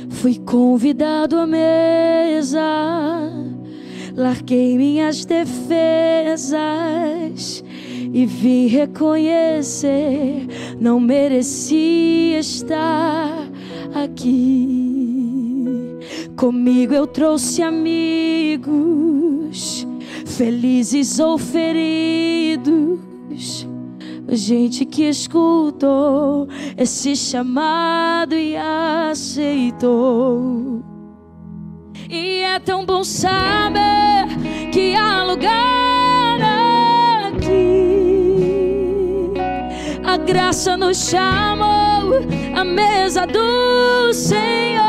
Fui convidado à mesa, larguei minhas defesas e vim reconhecer, não merecia estar aqui. Comigo eu trouxe amigos, felizes ou feridos, gente que escutou esse chamado e aceitou. E é tão bom saber que há lugar aqui. A graça nos chamou à mesa do Senhor.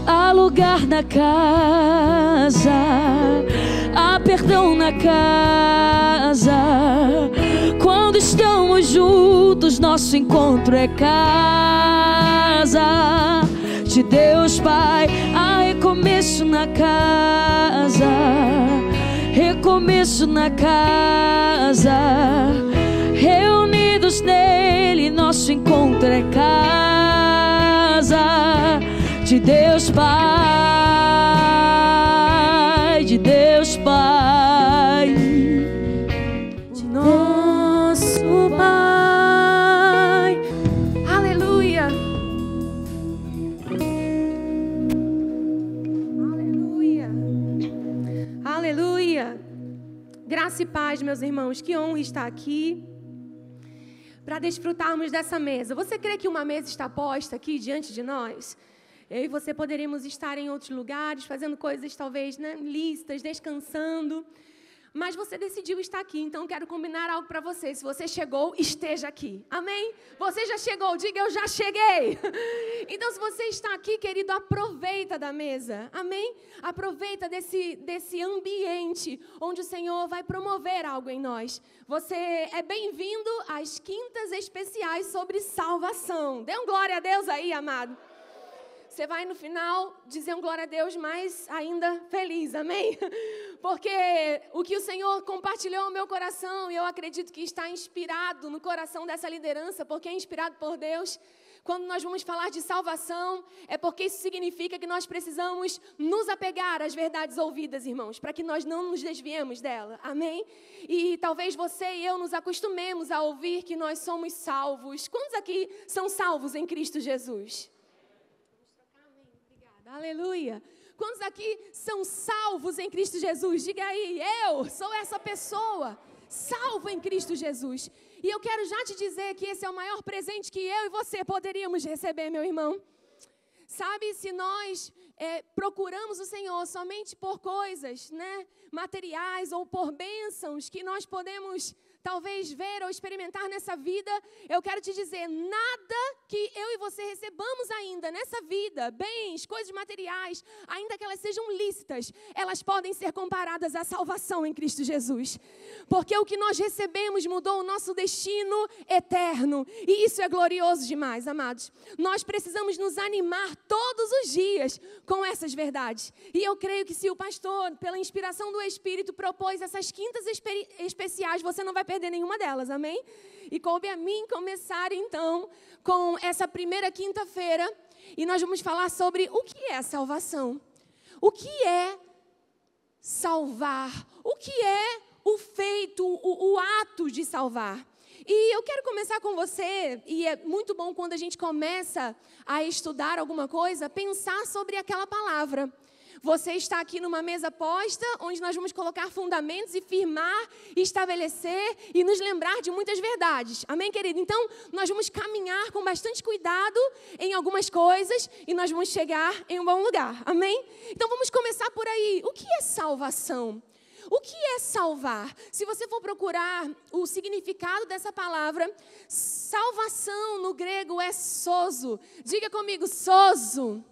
Há lugar na casa, há perdão na casa. Quando estamos juntos, nosso encontro é casa de Deus Pai. Há recomeço na casa, recomeço na casa. Reunidos nele, nosso encontro é casa de Deus Pai, de Deus Pai, de nosso Pai. Aleluia. Aleluia. Aleluia. Graça e paz, meus irmãos. Que honra estar aqui para desfrutarmos dessa mesa. Você crê que uma mesa está posta aqui diante de nós? Eu e você poderíamos estar em outros lugares, fazendo coisas talvez, né, lícitas, descansando. Mas você decidiu estar aqui, então quero combinar algo para você. Se você chegou, esteja aqui. Amém? Você já chegou, diga eu já cheguei. Então se você está aqui, querido, aproveita da mesa. Amém? Aproveita desse ambiente onde o Senhor vai promover algo em nós. Você é bem-vindo às quintas especiais sobre salvação. Dê um glória a Deus aí, amado. Você vai no final dizer um glória a Deus, mas ainda feliz, amém? Porque o que o Senhor compartilhou no meu coração, e eu acredito que está inspirado no coração dessa liderança, porque é inspirado por Deus. Quando nós vamos falar de salvação, é porque isso significa que nós precisamos nos apegar às verdades ouvidas, irmãos, para que nós não nos desviemos dela, amém? E talvez você e eu nos acostumemos a ouvir que nós somos salvos. Quantos aqui são salvos em Cristo Jesus? Aleluia. Quantos aqui são salvos em Cristo Jesus? Diga aí, eu sou essa pessoa, salvo em Cristo Jesus. E eu quero já te dizer que esse é o maior presente que eu e você poderíamos receber, meu irmão. Sabe, se nós procuramos o Senhor somente por coisas, né, materiais ou por bênçãos que nós podemos talvez ver ou experimentar nessa vida, eu quero te dizer, nada que eu e você recebamos ainda nessa vida, bens, coisas materiais, ainda que elas sejam lícitas, elas podem ser comparadas à salvação em Cristo Jesus. Porque o que nós recebemos mudou o nosso destino eterno. E isso é glorioso demais, amados. Nós precisamos nos animar todos os dias com essas verdades. E eu creio que se o pastor, pela inspiração do Espírito, propôs essas quintas especiais, você não vai perder nenhuma delas, amém? E coube a mim começar então com essa primeira quinta-feira e nós vamos falar sobre o que é salvação. O que é salvar? O que é o feito, o ato de salvar? E eu quero começar com você, e é muito bom quando a gente começa a estudar alguma coisa, pensar sobre aquela palavra. Você está aqui numa mesa posta, onde nós vamos colocar fundamentos e firmar, estabelecer e nos lembrar de muitas verdades. Amém, querido? Então, nós vamos caminhar com bastante cuidado em algumas coisas e nós vamos chegar em um bom lugar. Amém? Então, vamos começar por aí. O que é salvação? O que é salvar? Se você for procurar o significado dessa palavra, salvação no grego é sozo. Diga comigo, sozo.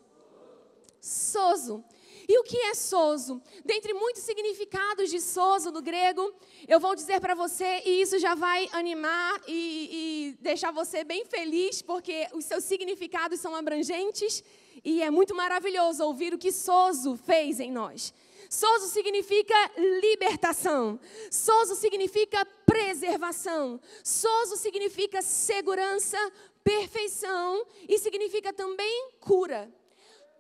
Sozo. E o que é sozo? Dentre muitos significados de sozo do grego, eu vou dizer para você, e isso já vai animar e deixar você bem feliz, porque os seus significados são abrangentes, e é muito maravilhoso ouvir o que sozo fez em nós. Sozo significa libertação. Sozo significa preservação. Sozo significa segurança, perfeição e significa também cura.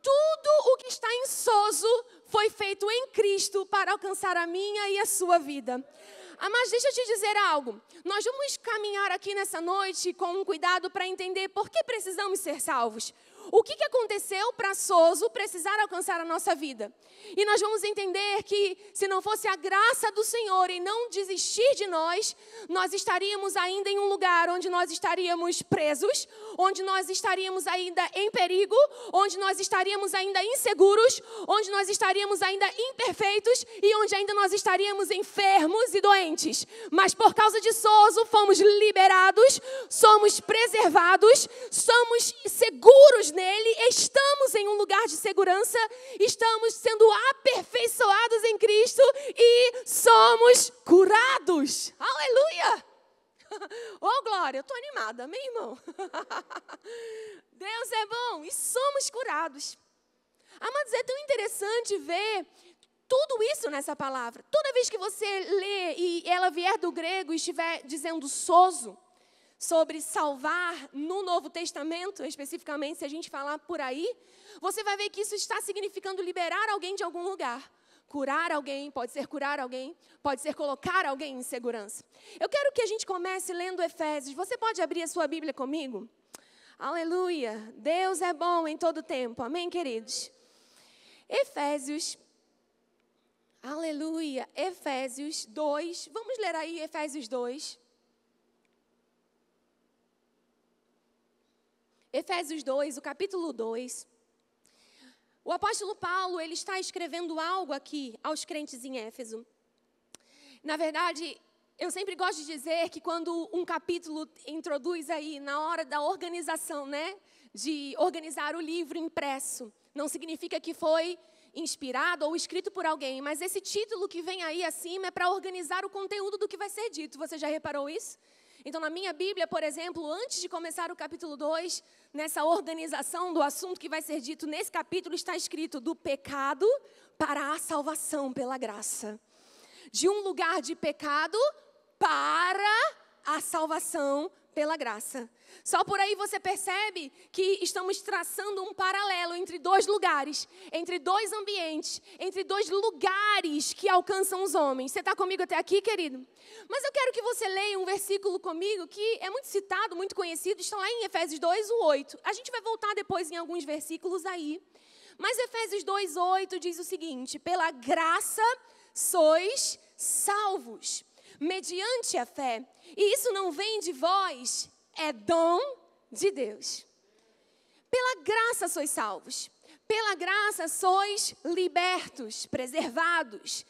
Tudo o que está em sozo foi feito em Cristo para alcançar a minha e a sua vida. Mas deixa eu te dizer algo. Nós vamos caminhar aqui nessa noite com um cuidado para entender por que precisamos ser salvos. O que aconteceu para Sozo precisar alcançar a nossa vida? E nós vamos entender que se não fosse a graça do Senhor e não desistir de nós, nós estaríamos ainda em um lugar onde nós estaríamos presos, onde nós estaríamos ainda em perigo, onde nós estaríamos ainda inseguros, onde nós estaríamos ainda imperfeitos e onde ainda nós estaríamos enfermos e doentes. Mas por causa de Sozo fomos liberados, somos preservados, somos seguros nele, estamos em um lugar de segurança, estamos sendo aperfeiçoados em Cristo e somos curados. Aleluia! Oh, glória, eu estou animada, amém, irmão? Deus é bom e somos curados. Amados, é tão interessante ver tudo isso nessa palavra. Toda vez que você lê e ela vier do grego e estiver dizendo sozo, sobre salvar no Novo Testamento, especificamente, se a gente falar por aí, você vai ver que isso está significando liberar alguém de algum lugar. Curar alguém, pode ser curar alguém, pode ser colocar alguém em segurança. Eu quero que a gente comece lendo Efésios. Você pode abrir a sua Bíblia comigo? Aleluia! Deus é bom em todo tempo. Amém, queridos? Efésios, aleluia, Efésios 2. Vamos ler aí Efésios 2. Efésios 2, o capítulo 2. O apóstolo Paulo, ele está escrevendo algo aqui aos crentes em Éfeso. Na verdade, eu sempre gosto de dizer que quando um capítulo introduz aí, na hora da organização, né? De organizar o livro impresso, não significa que foi inspirado ou escrito por alguém, mas esse título que vem aí acima é para organizar o conteúdo do que vai ser dito. Você já reparou isso? Então, na minha Bíblia, por exemplo, antes de começar o capítulo 2, nessa organização do assunto que vai ser dito nesse capítulo, está escrito do pecado para a salvação pela graça. De um lugar de pecado para a salvação pela graça. Só por aí você percebe que estamos traçando um paralelo entre dois lugares, entre dois ambientes, entre dois lugares que alcançam os homens. Você está comigo até aqui, querido? Mas eu quero que você leia um versículo comigo que é muito citado, muito conhecido, está lá em Efésios 2, o 8. A gente vai voltar depois em alguns versículos aí. Mas Efésios 2, 8 diz o seguinte: pela graça sois salvos, mediante a fé. E isso não vem de vós, é dom de Deus. Pela graça sois salvos. Pela graça sois libertos, preservados,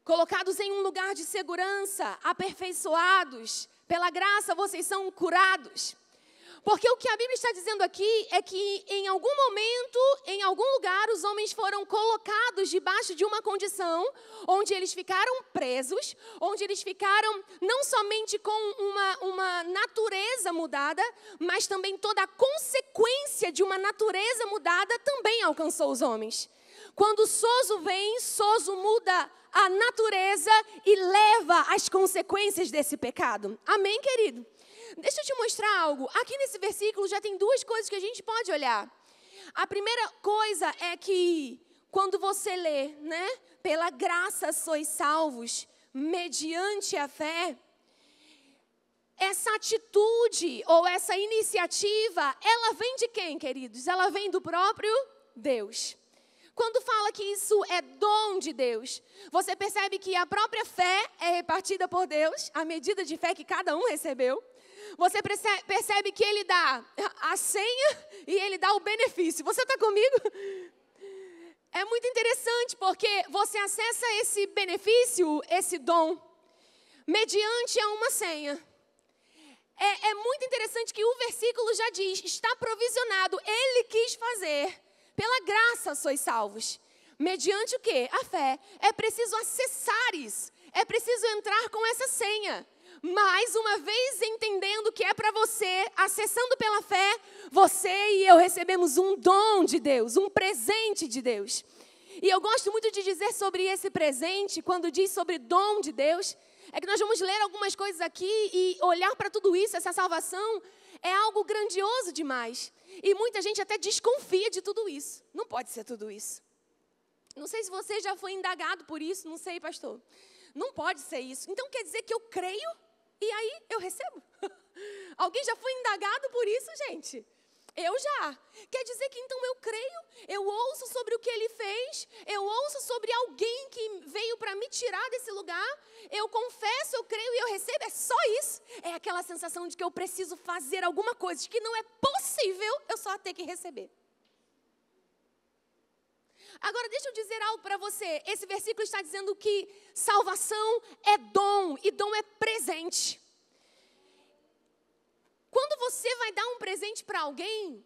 colocados em um lugar de segurança, aperfeiçoados. Pela graça vocês são curados. Porque o que a Bíblia está dizendo aqui é que em algum momento, em algum lugar, os homens foram colocados debaixo de uma condição onde eles ficaram presos, onde eles ficaram não somente com uma natureza mudada, mas também toda a consequência de uma natureza mudada também alcançou os homens. Quando Sozo vem, Sozo muda a natureza e leva as consequências desse pecado. Amém, querido? Deixa eu te mostrar algo. Aqui nesse versículo já tem duas coisas que a gente pode olhar. A primeira coisa é que quando você lê, né? Pela graça sois salvos, mediante a fé. Essa atitude ou essa iniciativa, ela vem de quem, queridos? Ela vem do próprio Deus. Quando fala que isso é dom de Deus, você percebe que a própria fé é repartida por Deus, a medida de fé que cada um recebeu. Você percebe que Ele dá a senha e Ele dá o benefício. Você está comigo? É muito interessante porque você acessa esse benefício, esse dom, mediante a uma senha. É muito interessante que o versículo já diz, está provisionado, Ele quis fazer. Pela graça sois salvos. Mediante o quê? A fé. É preciso acessar isso. É preciso entrar com essa senha. Mais uma vez entendendo que é para você, acessando pela fé, você e eu recebemos um dom de Deus, um presente de Deus. E eu gosto muito de dizer sobre esse presente, quando diz sobre dom de Deus, é que nós vamos ler algumas coisas aqui e olhar para tudo isso, essa salvação, é algo grandioso demais. E muita gente até desconfia de tudo isso. Não pode ser tudo isso. Não sei se você já foi indagado por isso, não sei, pastor. Não pode ser isso. Então quer dizer que eu creio e aí eu recebo? Alguém já foi indagado por isso, gente? Eu já. Quer dizer que então eu creio, eu ouço sobre o que ele fez, eu ouço sobre alguém que veio para me tirar desse lugar, eu confesso, eu creio e eu recebo, é só isso. É aquela sensação de que eu preciso fazer alguma coisa, que não é possível eu só ter que receber. Agora, deixa eu dizer algo para você. Esse versículo está dizendo que salvação é dom e dom é presente. Quando você vai dar um presente para alguém,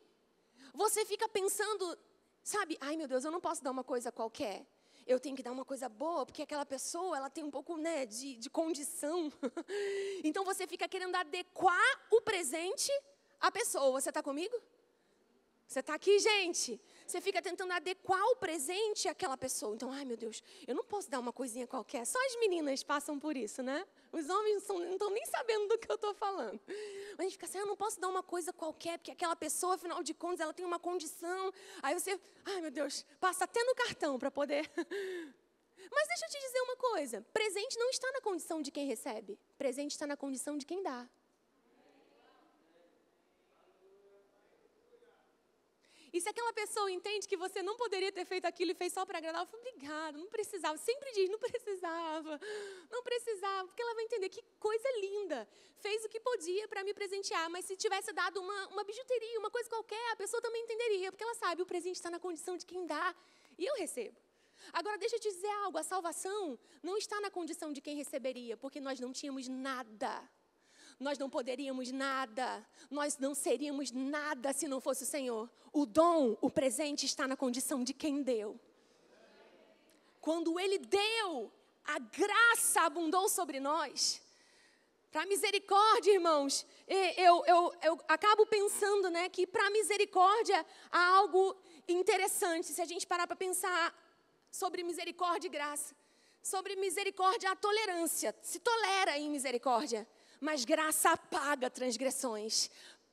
você fica pensando, sabe, ai meu Deus, eu não posso dar uma coisa qualquer. Eu tenho que dar uma coisa boa, porque aquela pessoa, ela tem um pouco, né, de condição. Então você fica querendo adequar o presente à pessoa. Você está comigo? Você está aqui, gente? Você fica tentando adequar o presente àquela pessoa. Então, ai meu Deus, eu não posso dar uma coisinha qualquer. Só as meninas passam por isso, né? Os homens não estão nem sabendo do que eu estou falando. Mas a gente fica assim, eu não posso dar uma coisa qualquer, porque aquela pessoa, afinal de contas, ela tem uma condição. Aí você, ai meu Deus, passa até no cartão para poder... Mas deixa eu te dizer uma coisa. Presente não está na condição de quem recebe. Presente está na condição de quem dá. E se aquela pessoa entende que você não poderia ter feito aquilo e fez só para agradar, eu falo, obrigada, não precisava. Sempre diz, não precisava, porque ela vai entender que coisa linda. Fez o que podia para me presentear, mas se tivesse dado uma bijuteria, uma coisa qualquer, a pessoa também entenderia, porque ela sabe, o presente está na condição de quem dá e eu recebo. Agora, deixa eu te dizer algo, a salvação não está na condição de quem receberia, porque nós não tínhamos nada. Nós não poderíamos nada, nós não seríamos nada se não fosse o Senhor. O dom, o presente está na condição de quem deu. Quando Ele deu, a graça abundou sobre nós. Para a misericórdia, irmãos, eu acabo pensando, né, que para a misericórdia há algo interessante. Se a gente parar para pensar sobre misericórdia e graça. Sobre misericórdia, a tolerância. Se tolera em misericórdia. Mas graça apaga transgressões.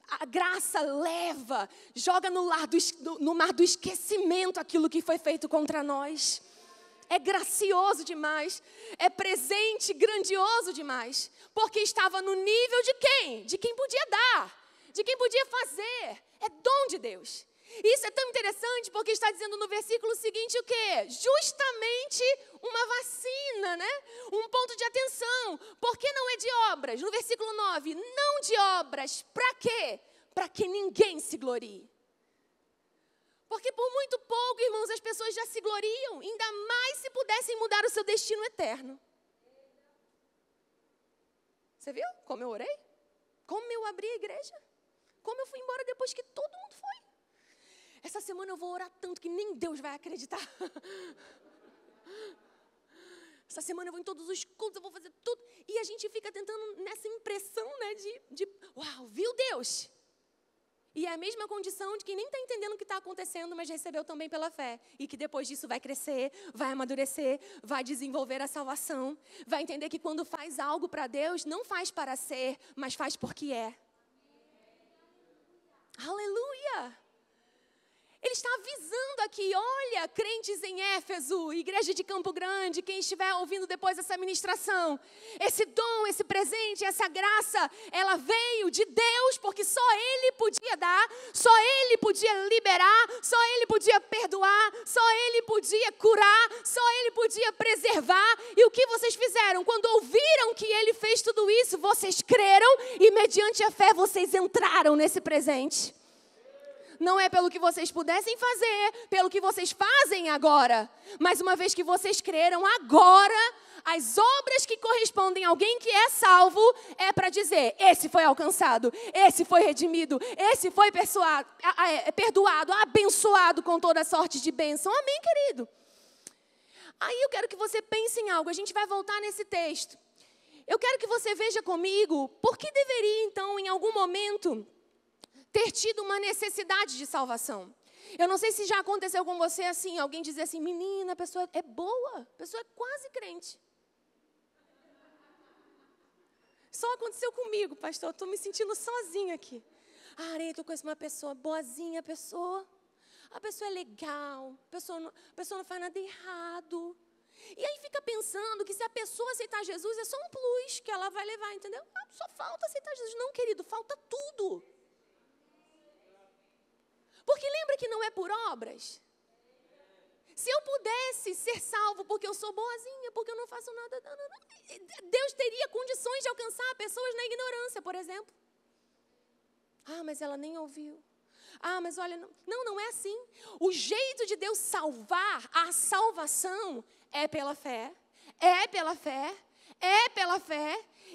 A graça leva, joga no mar do esquecimento aquilo que foi feito contra nós. É gracioso demais. É presente, grandioso demais. Porque estava no nível de quem? De quem podia dar. De quem podia fazer. É dom de Deus. Isso é tão interessante porque está dizendo no versículo seguinte o quê? Justamente uma vacina, né? Um ponto de atenção. Porque não é de obras? No versículo 9, não de obras. Para quê? Para que ninguém se glorie. Porque por muito pouco, irmãos, as pessoas já se gloriam. Ainda mais se pudessem mudar o seu destino eterno. Você viu como eu orei? Como eu abri a igreja? Como eu fui embora depois que todo mundo foi? Essa semana eu vou orar tanto que nem Deus vai acreditar. Essa semana eu vou em todos os cultos, eu vou fazer tudo. E a gente fica tentando nessa impressão, né, de uau, viu Deus? E é a mesma condição de quem nem está entendendo o que está acontecendo, mas recebeu também pela fé. E que depois disso vai crescer, vai amadurecer, vai desenvolver a salvação. Vai entender que quando faz algo para Deus, não faz para ser, mas faz porque é. Aleluia! Ele está avisando aqui, olha, crentes em Éfeso, igreja de Campo Grande, quem estiver ouvindo depois dessa ministração. Esse dom, esse presente, essa graça, ela veio de Deus, porque só Ele podia dar, só Ele podia liberar, só Ele podia perdoar, só Ele podia curar, só Ele podia preservar. E o que vocês fizeram? Quando ouviram que Ele fez tudo isso, vocês creram e mediante a fé vocês entraram nesse presente. Não é pelo que vocês pudessem fazer, pelo que vocês fazem agora. Mas uma vez que vocês creram agora, as obras que correspondem a alguém que é salvo, é para dizer, esse foi alcançado, esse foi redimido, esse foi perdoado, abençoado com toda sorte de bênção. Amém, querido? Aí eu quero que você pense em algo, a gente vai voltar nesse texto. Eu quero que você veja comigo, por que deveria então, em algum momento, ter tido uma necessidade de salvação. Eu não sei se já aconteceu com você assim, alguém dizer assim, menina, a pessoa é boa, a pessoa é quase crente. Só aconteceu comigo, pastor, estou me sentindo sozinha aqui. Areia, eu conheço uma pessoa boazinha, a pessoa é legal, a pessoa não faz nada errado. E aí fica pensando que se a pessoa aceitar Jesus é só um plus que ela vai levar, entendeu? Só falta aceitar Jesus. Não, querido, falta tudo. Porque lembra que não é por obras? Se eu pudesse ser salvo porque eu sou boazinha, porque eu não faço nada, Deus teria condições de alcançar pessoas na ignorância, por exemplo. Mas ela nem ouviu. Mas olha, não é assim. O jeito de Deus salvar, a salvação é pela fé,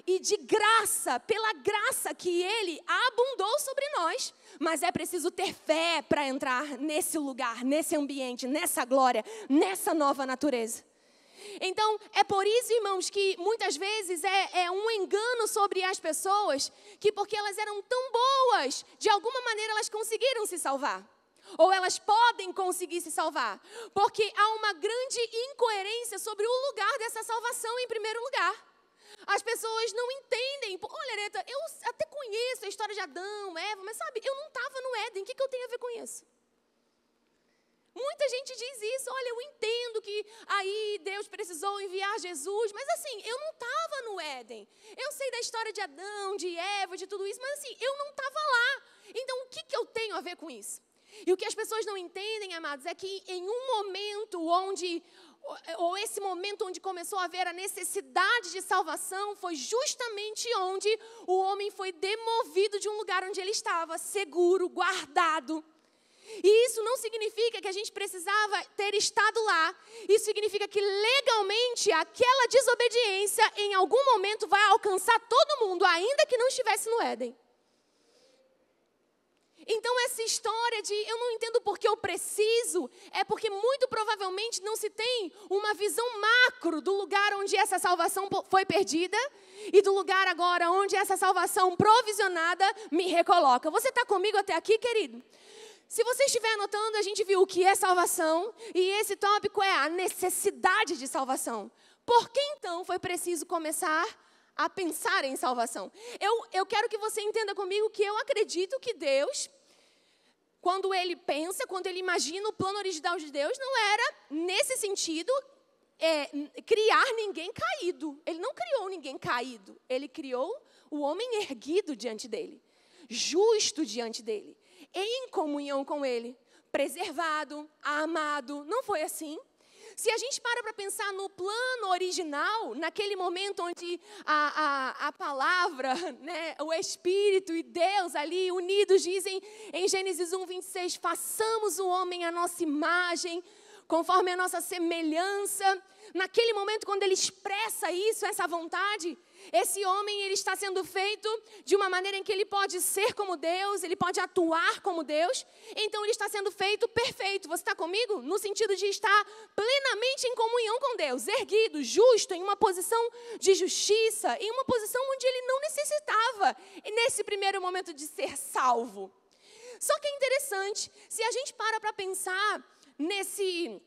e de graça, pela graça que Ele abundou sobre nós. Mas é preciso ter fé para entrar nesse lugar, nesse ambiente, nessa glória, nessa nova natureza. Então, é por isso, irmãos, que muitas vezes é um engano sobre as pessoas, que porque elas eram tão boas, de alguma maneira elas conseguiram se salvar. Ou elas podem conseguir se salvar. Porque há uma grande incoerência sobre o lugar dessa salvação em primeiro lugar. As pessoas não entendem. Olha, Areta, eu até conheço a história de Adão, Eva, mas sabe, eu não estava no Éden. O que eu tenho a ver com isso? Muita gente diz isso. Olha, eu entendo que aí Deus precisou enviar Jesus, mas assim, eu não estava no Éden. Eu sei da história de Adão, de Eva, de tudo isso, mas assim, eu não estava lá. Então, o que eu tenho a ver com isso? E o que as pessoas não entendem, amados, é que em um momento ou esse momento onde começou a haver a necessidade de salvação, foi justamente onde o homem foi demovido de um lugar onde ele estava, seguro, guardado. E isso não significa que a gente precisava ter estado lá. Isso significa que legalmente aquela desobediência em algum momento vai alcançar todo mundo, ainda que não estivesse no Éden. Então essa história de eu não entendo porque eu preciso, é porque muito provavelmente não se tem uma visão macro do lugar onde essa salvação foi perdida e do lugar agora onde essa salvação provisionada me recoloca. Você está comigo até aqui, querido? Se você estiver anotando, a gente viu o que é salvação e esse tópico é a necessidade de salvação. Por que então foi preciso começar a pensar em salvação? Eu quero que você entenda comigo que eu acredito que Deus, quando Ele pensa, quando Ele imagina o plano original de Deus, não era, nesse sentido, criar ninguém caído. Ele não criou ninguém caído. Ele criou o homem erguido diante dEle, justo diante dEle, em comunhão com Ele, preservado, amado. Não foi assim? Se a gente para pensar no plano original, naquele momento onde a palavra, né, o Espírito e Deus ali unidos dizem em Gênesis 1:26, façamos o homem à nossa imagem, conforme a nossa semelhança. Naquele momento, quando ele expressa isso, essa vontade, esse homem ele está sendo feito de uma maneira em que ele pode ser como Deus, ele pode atuar como Deus. Então ele está sendo feito perfeito. Você está comigo? No sentido de estar plenamente em comunhão com Deus, erguido, justo, em uma posição de justiça, em uma posição onde ele não necessitava, nesse primeiro momento, de ser salvo. Só que é interessante, se a gente para pensar nesse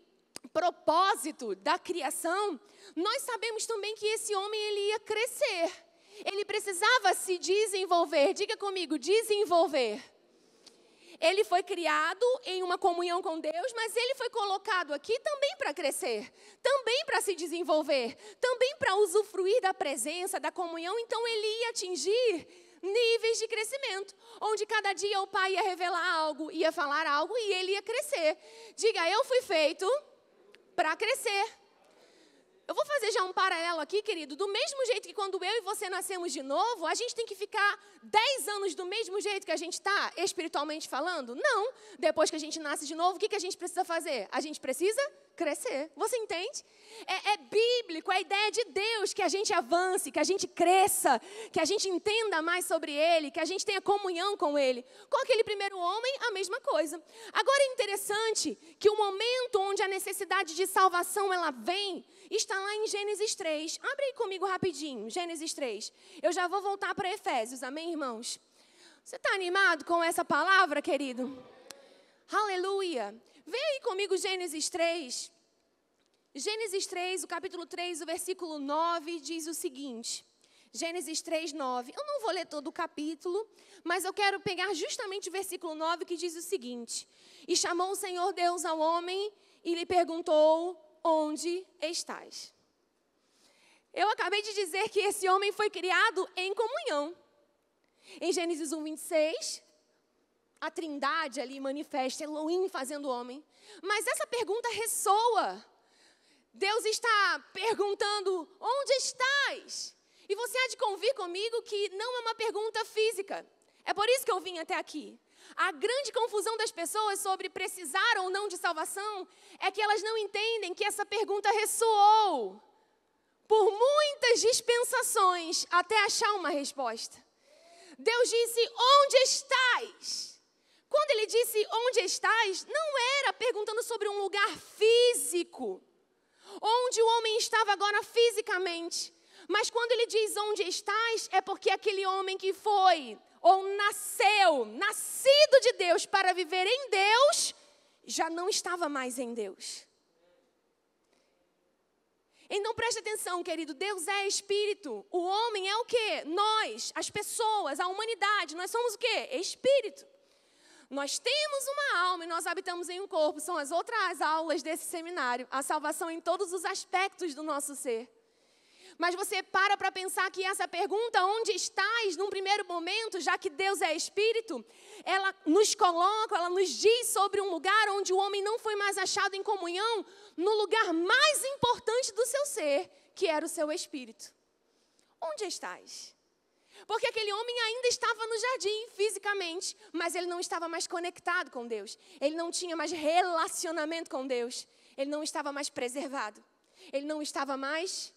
propósito da criação, nós sabemos também que esse homem ele ia crescer. Ele precisava se desenvolver. Diga comigo, desenvolver. Ele foi criado em uma comunhão com Deus, mas ele foi colocado aqui também para crescer, também para se desenvolver, também para usufruir da presença, da comunhão. Então ele ia atingir níveis de crescimento, onde cada dia o pai ia revelar algo, ia falar algo e ele ia crescer. Diga, eu fui feito para crescer. Eu vou fazer já um paralelo aqui, querido. Do mesmo jeito que quando eu e você nascemos de novo, a gente tem que ficar 10 anos do mesmo jeito que a gente está, espiritualmente falando? Não. Depois que a gente nasce de novo, o que a gente precisa fazer? A gente precisa crescer. Você entende? É bíblico, é a ideia de Deus que a gente avance, que a gente cresça, que a gente entenda mais sobre Ele, que a gente tenha comunhão com Ele. Com aquele primeiro homem, a mesma coisa. Agora é interessante que o momento onde a necessidade de salvação ela vem, está lá em Gênesis 3. Abre aí comigo rapidinho, Gênesis 3. Eu já vou voltar para Efésios, amém, irmãos? Você está animado com essa palavra, querido? Aleluia. Vê aí comigo Gênesis 3. Gênesis 3, o capítulo 3, o versículo 9, diz o seguinte. Gênesis 3, 9. Eu não vou ler todo o capítulo, mas eu quero pegar justamente o versículo 9 que diz o seguinte. E chamou o Senhor Deus ao homem e lhe perguntou, onde estás? Eu acabei de dizer que esse homem foi criado em comunhão. Em Gênesis 1, 26, a trindade ali manifesta Elohim fazendo o homem. Mas essa pergunta ressoa. Deus está perguntando, onde estás? E você há de convir comigo que não é uma pergunta física. É por isso que eu vim até aqui. A grande confusão das pessoas sobre precisar ou não de salvação é que elas não entendem que essa pergunta ressoou por muitas dispensações até achar uma resposta. Deus disse, onde estás? Quando ele disse, onde estás, não era perguntando sobre um lugar físico, onde o homem estava agora fisicamente. Mas quando ele diz onde estás, é porque aquele homem que foi ou nascido de Deus para viver em Deus, já não estava mais em Deus. Então preste atenção, querido, Deus é espírito. O homem é o quê? Nós, as pessoas, a humanidade, nós somos o quê? Espírito. Nós temos uma alma e nós habitamos em um corpo. São as outras aulas desse seminário. A salvação em todos os aspectos do nosso ser. Mas você para pensar que essa pergunta, onde estás, num primeiro momento, já que Deus é espírito, ela nos coloca, ela nos diz sobre um lugar onde o homem não foi mais achado em comunhão, no lugar mais importante do seu ser, que era o seu espírito. Onde estás? Porque aquele homem ainda estava no jardim, fisicamente, mas ele não estava mais conectado com Deus. Ele não tinha mais relacionamento com Deus. Ele não estava mais preservado. Ele não estava mais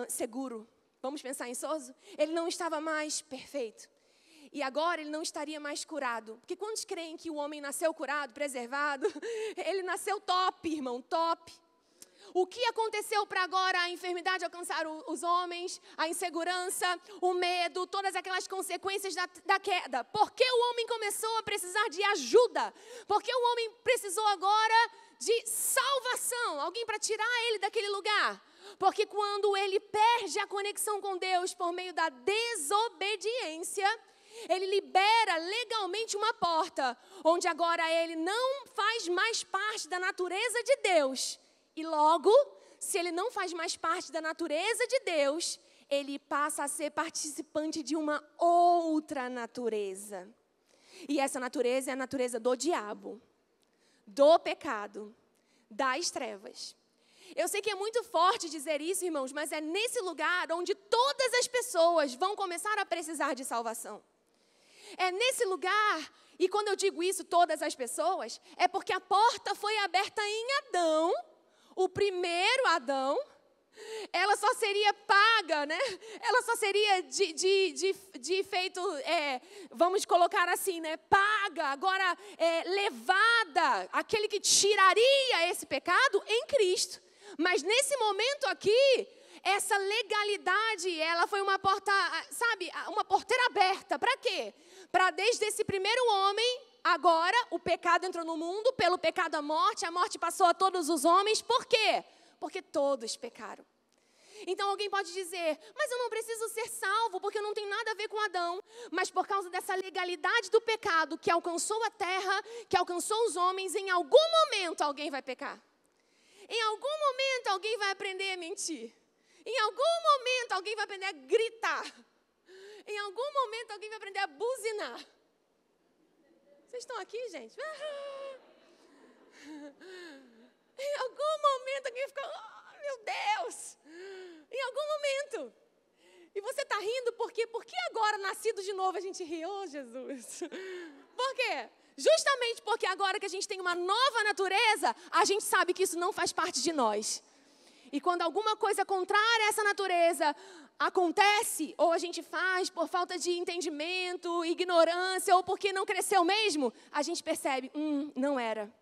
seguro. Vamos pensar em Soso? Ele não estava mais perfeito. E agora ele não estaria mais curado. Porque quantos creem que o homem nasceu curado, preservado? Ele nasceu top, irmão, top. O que aconteceu para agora a enfermidade alcançar os homens, a insegurança, o medo, todas aquelas consequências da queda? Por que o homem começou a precisar de ajuda? Por que o homem precisou agora de salvação? Alguém para tirar ele daquele lugar? Porque quando ele perde a conexão com Deus por meio da desobediência, ele libera legalmente uma porta, onde agora ele não faz mais parte da natureza de Deus. E logo, se ele não faz mais parte da natureza de Deus, ele passa a ser participante de uma outra natureza. E essa natureza é a natureza do diabo, do pecado, das trevas. Eu sei que é muito forte dizer isso, irmãos, mas é nesse lugar onde todas as pessoas vão começar a precisar de salvação. É nesse lugar, e quando eu digo isso, todas as pessoas, é porque a porta foi aberta em Adão, o primeiro Adão. Ela só seria paga, né? Ela só seria de feito, vamos colocar assim, né? Paga, agora levada, aquele que tiraria esse pecado em Cristo. Mas nesse momento aqui, essa legalidade, ela foi uma porta, sabe, uma porteira aberta. Para quê? Para desde esse primeiro homem, agora o pecado entrou no mundo, pelo pecado a morte passou a todos os homens. Por quê? Porque todos pecaram. Então alguém pode dizer, mas eu não preciso ser salvo, porque eu não tenho nada a ver com Adão. Mas por causa dessa legalidade do pecado que alcançou a terra, que alcançou os homens, em algum momento alguém vai pecar. Em algum momento alguém vai aprender a mentir. Em algum momento alguém vai aprender a gritar. Em algum momento alguém vai aprender a buzinar. Vocês estão aqui, gente? Em algum momento alguém fica, oh, meu Deus. Em algum momento. E você está rindo por quê? Porque agora, nascido de novo, a gente ri. Oh, Jesus. Por quê? Justamente porque agora que a gente tem uma nova natureza, a gente sabe que isso não faz parte de nós. E quando alguma coisa contrária a essa natureza acontece, ou a gente faz por falta de entendimento, ignorância, ou porque não cresceu mesmo, a gente percebe, não era.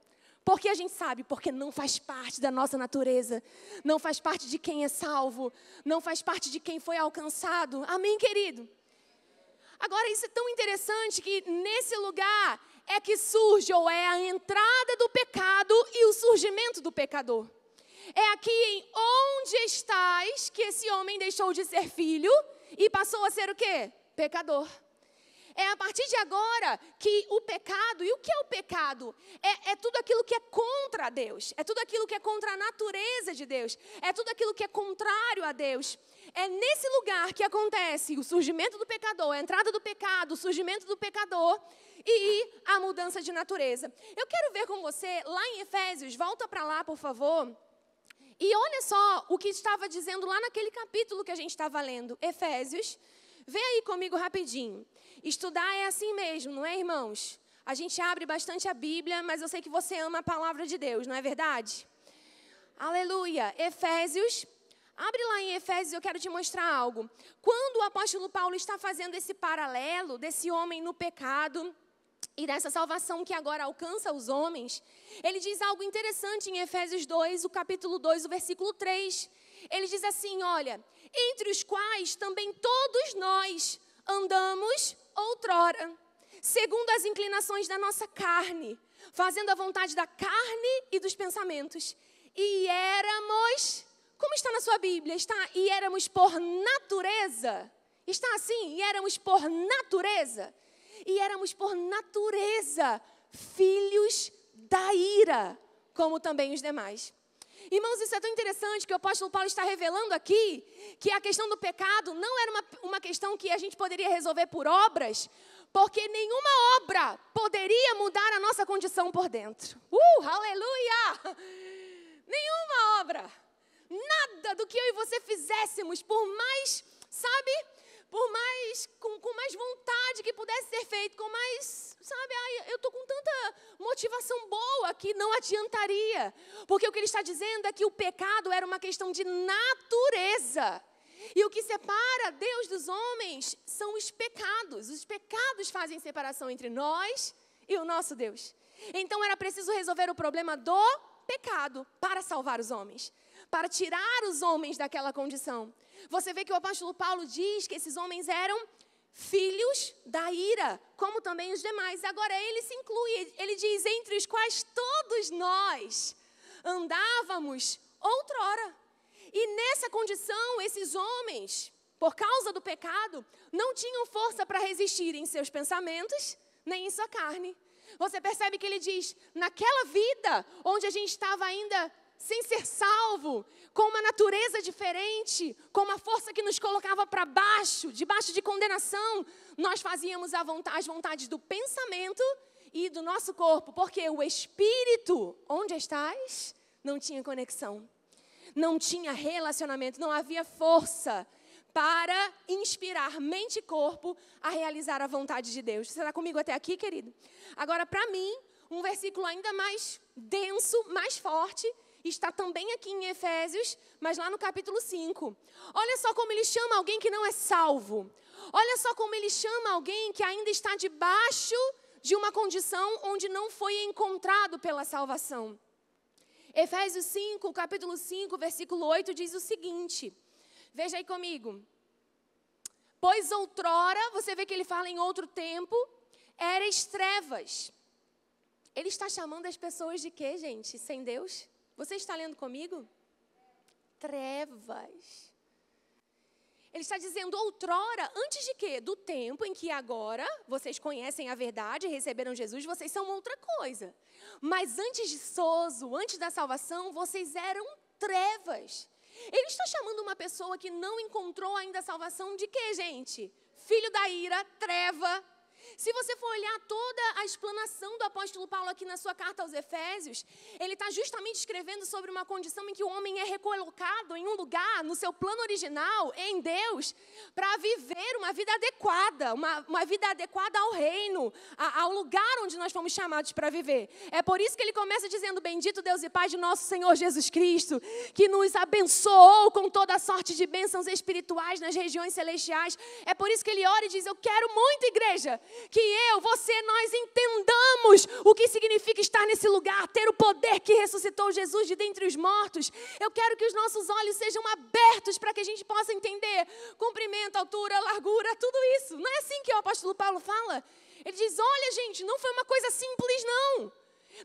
Porque a gente sabe, porque não faz parte da nossa natureza, não faz parte de quem é salvo, não faz parte de quem foi alcançado. Amém, querido? Agora, isso é tão interessante que nesse lugar é que surge, ou é a entrada do pecado e o surgimento do pecador. É aqui em onde estás que esse homem deixou de ser filho e passou a ser o quê? Pecador. É a partir de agora que o pecado, e o que é o pecado? É tudo aquilo que é contra Deus, é tudo aquilo que é contra a natureza de Deus, é tudo aquilo que é contrário a Deus. É nesse lugar que acontece o surgimento do pecador, a entrada do pecado, o surgimento do pecador e a mudança de natureza. Eu quero ver com você, lá em Efésios, volta para lá, por favor. E olha só o que estava dizendo lá naquele capítulo que a gente estava lendo, Efésios. Vem aí comigo rapidinho. Estudar é assim mesmo, não é, irmãos? A gente abre bastante a Bíblia, mas eu sei que você ama a palavra de Deus, não é verdade? Aleluia. Efésios. Abre lá em Efésios, eu quero te mostrar algo. Quando o apóstolo Paulo está fazendo esse paralelo desse homem no pecado e dessa salvação que agora alcança os homens, ele diz algo interessante em Efésios 2, o capítulo 2, o versículo 3. Ele diz assim, olha, entre os quais também todos nós andamos outrora, segundo as inclinações da nossa carne, fazendo a vontade da carne e dos pensamentos. E éramos, como está na sua Bíblia? Está, e éramos por natureza. Está assim, e éramos por natureza. E éramos por natureza filhos da ira, como também os demais. Irmãos, isso é tão interessante que o apóstolo Paulo está revelando aqui que a questão do pecado não era uma questão que a gente poderia resolver por obras, porque nenhuma obra poderia mudar a nossa condição por dentro. Aleluia! Nenhuma obra, nada do que eu e você fizéssemos, por mais, sabe, por mais, com mais vontade que pudesse ser feito, com mais, sabe, eu estou com tanta motivação boa que não adiantaria. Porque o que ele está dizendo é que o pecado era uma questão de natureza. E o que separa Deus dos homens são os pecados. Os pecados fazem separação entre nós e o nosso Deus. Então era preciso resolver o problema do pecado para salvar os homens, para tirar os homens daquela condição. Você vê que o apóstolo Paulo diz que esses homens eram filhos da ira, como também os demais. Agora ele se inclui, ele diz, entre os quais todos nós andávamos outrora. E nessa condição, esses homens, por causa do pecado, não tinham força para resistir em seus pensamentos, nem em sua carne. Você percebe que ele diz, naquela vida onde a gente estava ainda sem ser salvo, com uma natureza diferente, com uma força que nos colocava para baixo, debaixo de condenação, nós fazíamos as vontades do pensamento e do nosso corpo, porque o espírito, onde estás, não tinha conexão, não tinha relacionamento, não havia força para inspirar mente e corpo a realizar a vontade de Deus. Você está comigo até aqui, querido? Agora, para mim, um versículo ainda mais denso, mais forte, está também aqui em Efésios, mas lá no capítulo 5. Olha só como ele chama alguém que não é salvo. Olha só como ele chama alguém que ainda está debaixo de uma condição onde não foi encontrado pela salvação. Efésios 5, capítulo 5, versículo 8, diz o seguinte. Veja aí comigo. Pois outrora, você vê que ele fala em outro tempo, erais trevas. Ele está chamando as pessoas de quê, gente? Sem Deus? Você está lendo comigo? Trevas. Ele está dizendo outrora, antes de quê? Do tempo em que agora vocês conhecem a verdade, receberam Jesus, vocês são outra coisa. Mas antes disso, antes da salvação, vocês eram trevas. Ele está chamando uma pessoa que não encontrou ainda a salvação de quê, gente? Filho da ira, treva. Se você for olhar toda a explanação do apóstolo Paulo aqui na sua carta aos Efésios, ele está justamente escrevendo sobre uma condição em que o homem é recolocado em um lugar, no seu plano original, em Deus, para viver uma vida adequada, uma vida adequada ao reino, ao lugar onde nós fomos chamados para viver. É por isso que ele começa dizendo, bendito Deus e Pai de nosso Senhor Jesus Cristo, que nos abençoou com toda a sorte de bênçãos espirituais nas regiões celestiais. É por isso que ele ora e diz, eu quero muito, igreja, que eu, você, nós entendamos o que significa estar nesse lugar, ter o poder que ressuscitou Jesus de dentre os mortos. Eu quero que os nossos olhos sejam abertos para que a gente possa entender comprimento, altura, largura, tudo isso. Não é assim que o apóstolo Paulo fala? Ele diz, olha gente, não foi uma coisa assim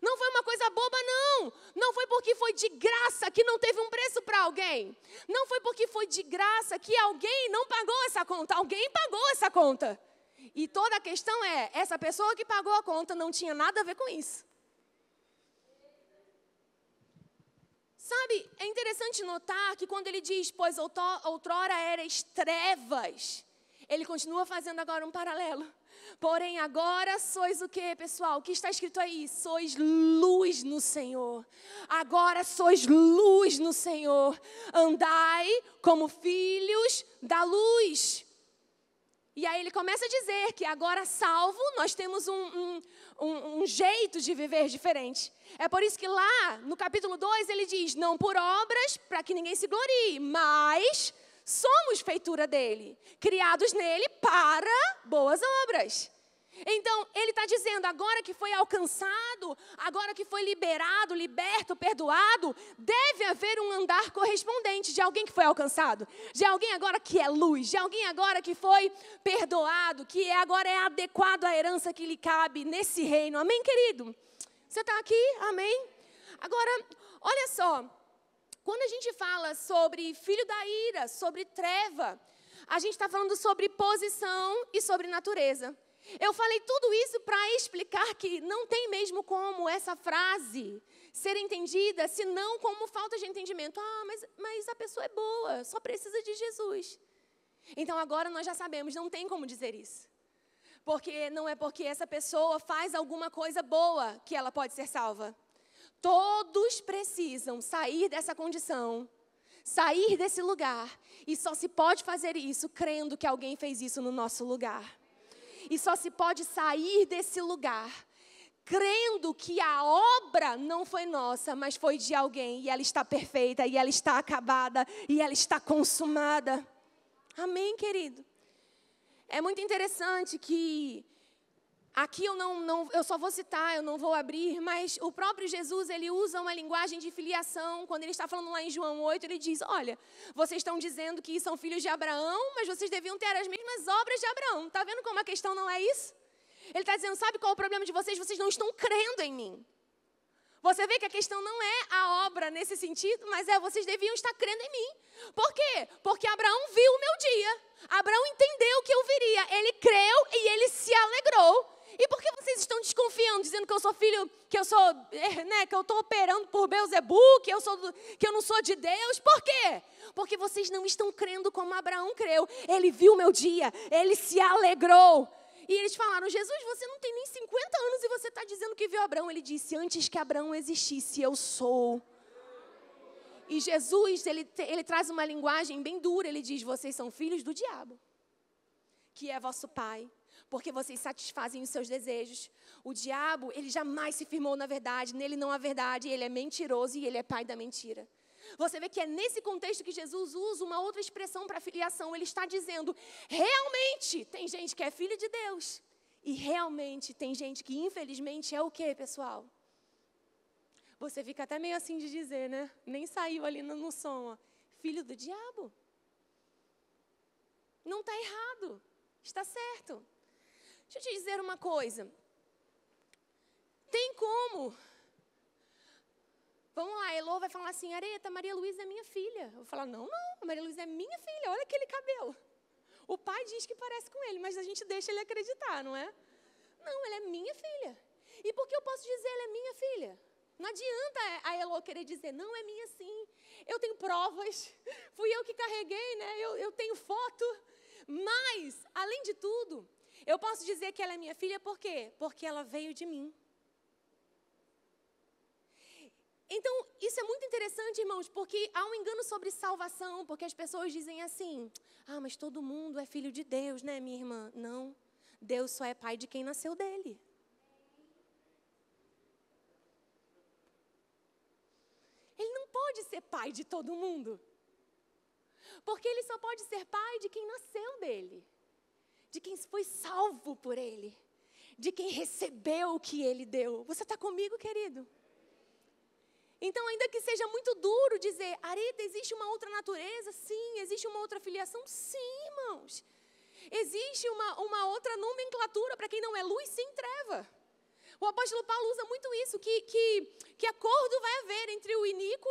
Não foi uma coisa boba, não. Não foi porque foi de graça que não teve um preço para alguém. Não foi porque foi de graça que alguém não pagou essa conta. Alguém pagou essa conta. E toda a questão é, essa pessoa que pagou a conta não tinha nada a ver com isso. Sabe, é interessante notar que quando ele diz, pois outrora eras trevas, ele continua fazendo agora um paralelo. Porém, agora sois o quê, pessoal? O que está escrito aí? Sois luz no Senhor. Agora sois luz no Senhor. Andai como filhos da luz. E aí ele começa a dizer que agora salvo, nós temos um jeito de viver diferente. É por isso que lá, no capítulo 2, ele diz, não por obras, para que ninguém se glorie, mas somos feitura dele, criados nele para boas obras. Então, ele está dizendo, agora que foi alcançado, agora que foi liberado, liberto, perdoado, deve haver um andar correspondente de alguém que foi alcançado, de alguém agora que é luz, de alguém agora que foi perdoado, que agora é adequado à herança que lhe cabe nesse reino. Amém, querido? Você está aqui? Amém? Agora, olha só, quando a gente fala sobre filho da ira, sobre treva, a gente está falando sobre posição e sobre natureza. Eu falei tudo isso para explicar que não tem mesmo como essa frase ser entendida, senão como falta de entendimento. Mas a pessoa é boa, só precisa de Jesus. Então agora nós já sabemos, não tem como dizer isso. Porque não é porque essa pessoa faz alguma coisa boa que ela pode ser salva. Todos precisam sair dessa condição, sair desse lugar. E só se pode fazer isso crendo que alguém fez isso no nosso lugar. E só se pode sair desse lugar crendo que a obra não foi nossa, mas foi de alguém. E ela está perfeita, e ela está acabada, e ela está consumada. Amém, querido? É muito interessante que aqui eu só vou citar, eu não vou abrir, mas o próprio Jesus, ele usa uma linguagem de filiação. Quando ele está falando lá em João 8, ele diz, olha, vocês estão dizendo que são filhos de Abraão, mas vocês deviam ter as mesmas obras de Abraão. Está vendo como a questão não é isso? Ele está dizendo, sabe qual é o problema de vocês? Vocês não estão crendo em mim. Você vê que a questão não é a obra nesse sentido, mas vocês deviam estar crendo em mim. Por quê? Porque Abraão viu o meu dia. Abraão entendeu que eu viria. Ele creu e ele se alegrou. E por que vocês estão desconfiando, dizendo que eu sou filho, que eu estou operando por Beelzebu, que eu não sou de Deus? Por quê? Porque vocês não estão crendo como Abraão creu. Ele viu o meu dia, ele se alegrou. E eles falaram, Jesus, você não tem nem 50 anos e você está dizendo que viu Abraão. Ele disse, antes que Abraão existisse, eu sou. E Jesus, ele traz uma linguagem bem dura. Ele diz, vocês são filhos do diabo, que é vosso pai, porque vocês satisfazem os seus desejos. O diabo, ele jamais se firmou na verdade, nele não há verdade, ele é mentiroso e ele é pai da mentira. Você vê que é nesse contexto que Jesus usa uma outra expressão para filiação. Ele está dizendo, realmente tem gente que é filho de Deus. E realmente tem gente que infelizmente é o quê, pessoal? Você fica até meio assim de dizer, né? Nem saiu ali no som, ó. Filho do diabo. Não está errado, está certo. Deixa eu te dizer uma coisa. Tem como... Vamos lá, Elô vai falar assim, Areta, Maria Luísa é minha filha. Eu vou falar, não, a Maria Luísa é minha filha, olha aquele cabelo. O pai diz que parece com ele, mas a gente deixa ele acreditar, não é? Não, ela é minha filha. E por que eu posso dizer ela é minha filha? Não adianta a Elô querer dizer, não, é minha sim. Eu tenho provas, fui eu que carreguei, né? Eu tenho foto. Mas, além de tudo, eu posso dizer que ela é minha filha por quê? Porque ela veio de mim. Então, isso é muito interessante, irmãos, porque há um engano sobre salvação, porque as pessoas dizem assim, mas todo mundo é filho de Deus, né, minha irmã? Não, Deus só é pai de quem nasceu dele. Ele não pode ser pai de todo mundo, porque ele só pode ser pai de quem nasceu dele, de quem foi salvo por ele, de quem recebeu o que ele deu. Você está comigo, querido? Então, ainda que seja muito duro dizer, Areta, existe uma outra natureza? Sim. Existe uma outra filiação? Sim, irmãos. Existe uma outra nomenclatura para quem não é luz, sim, treva. O apóstolo Paulo usa muito isso, que acordo vai haver entre o iníquo,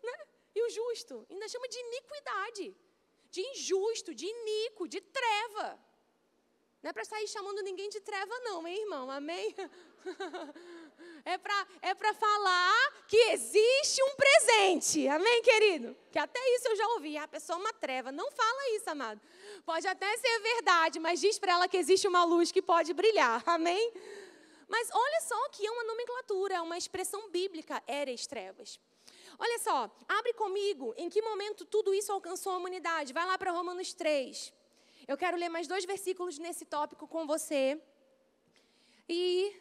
né, e o justo. Ainda chama de iniquidade, de injusto, de iníquo, de treva. Não é para sair chamando ninguém de treva não, hein, irmão? Amém? É para falar que existe um presente. Amém, querido? Que até isso eu já ouvi. A pessoa é uma treva. Não fala isso, amado. Pode até ser verdade, mas diz para ela que existe uma luz que pode brilhar. Amém? Mas olha só que é uma nomenclatura, é uma expressão bíblica, eres trevas. Olha só, abre comigo em que momento tudo isso alcançou a humanidade. Vai lá para Romanos 3. Eu quero ler mais 2 versículos nesse tópico com você. E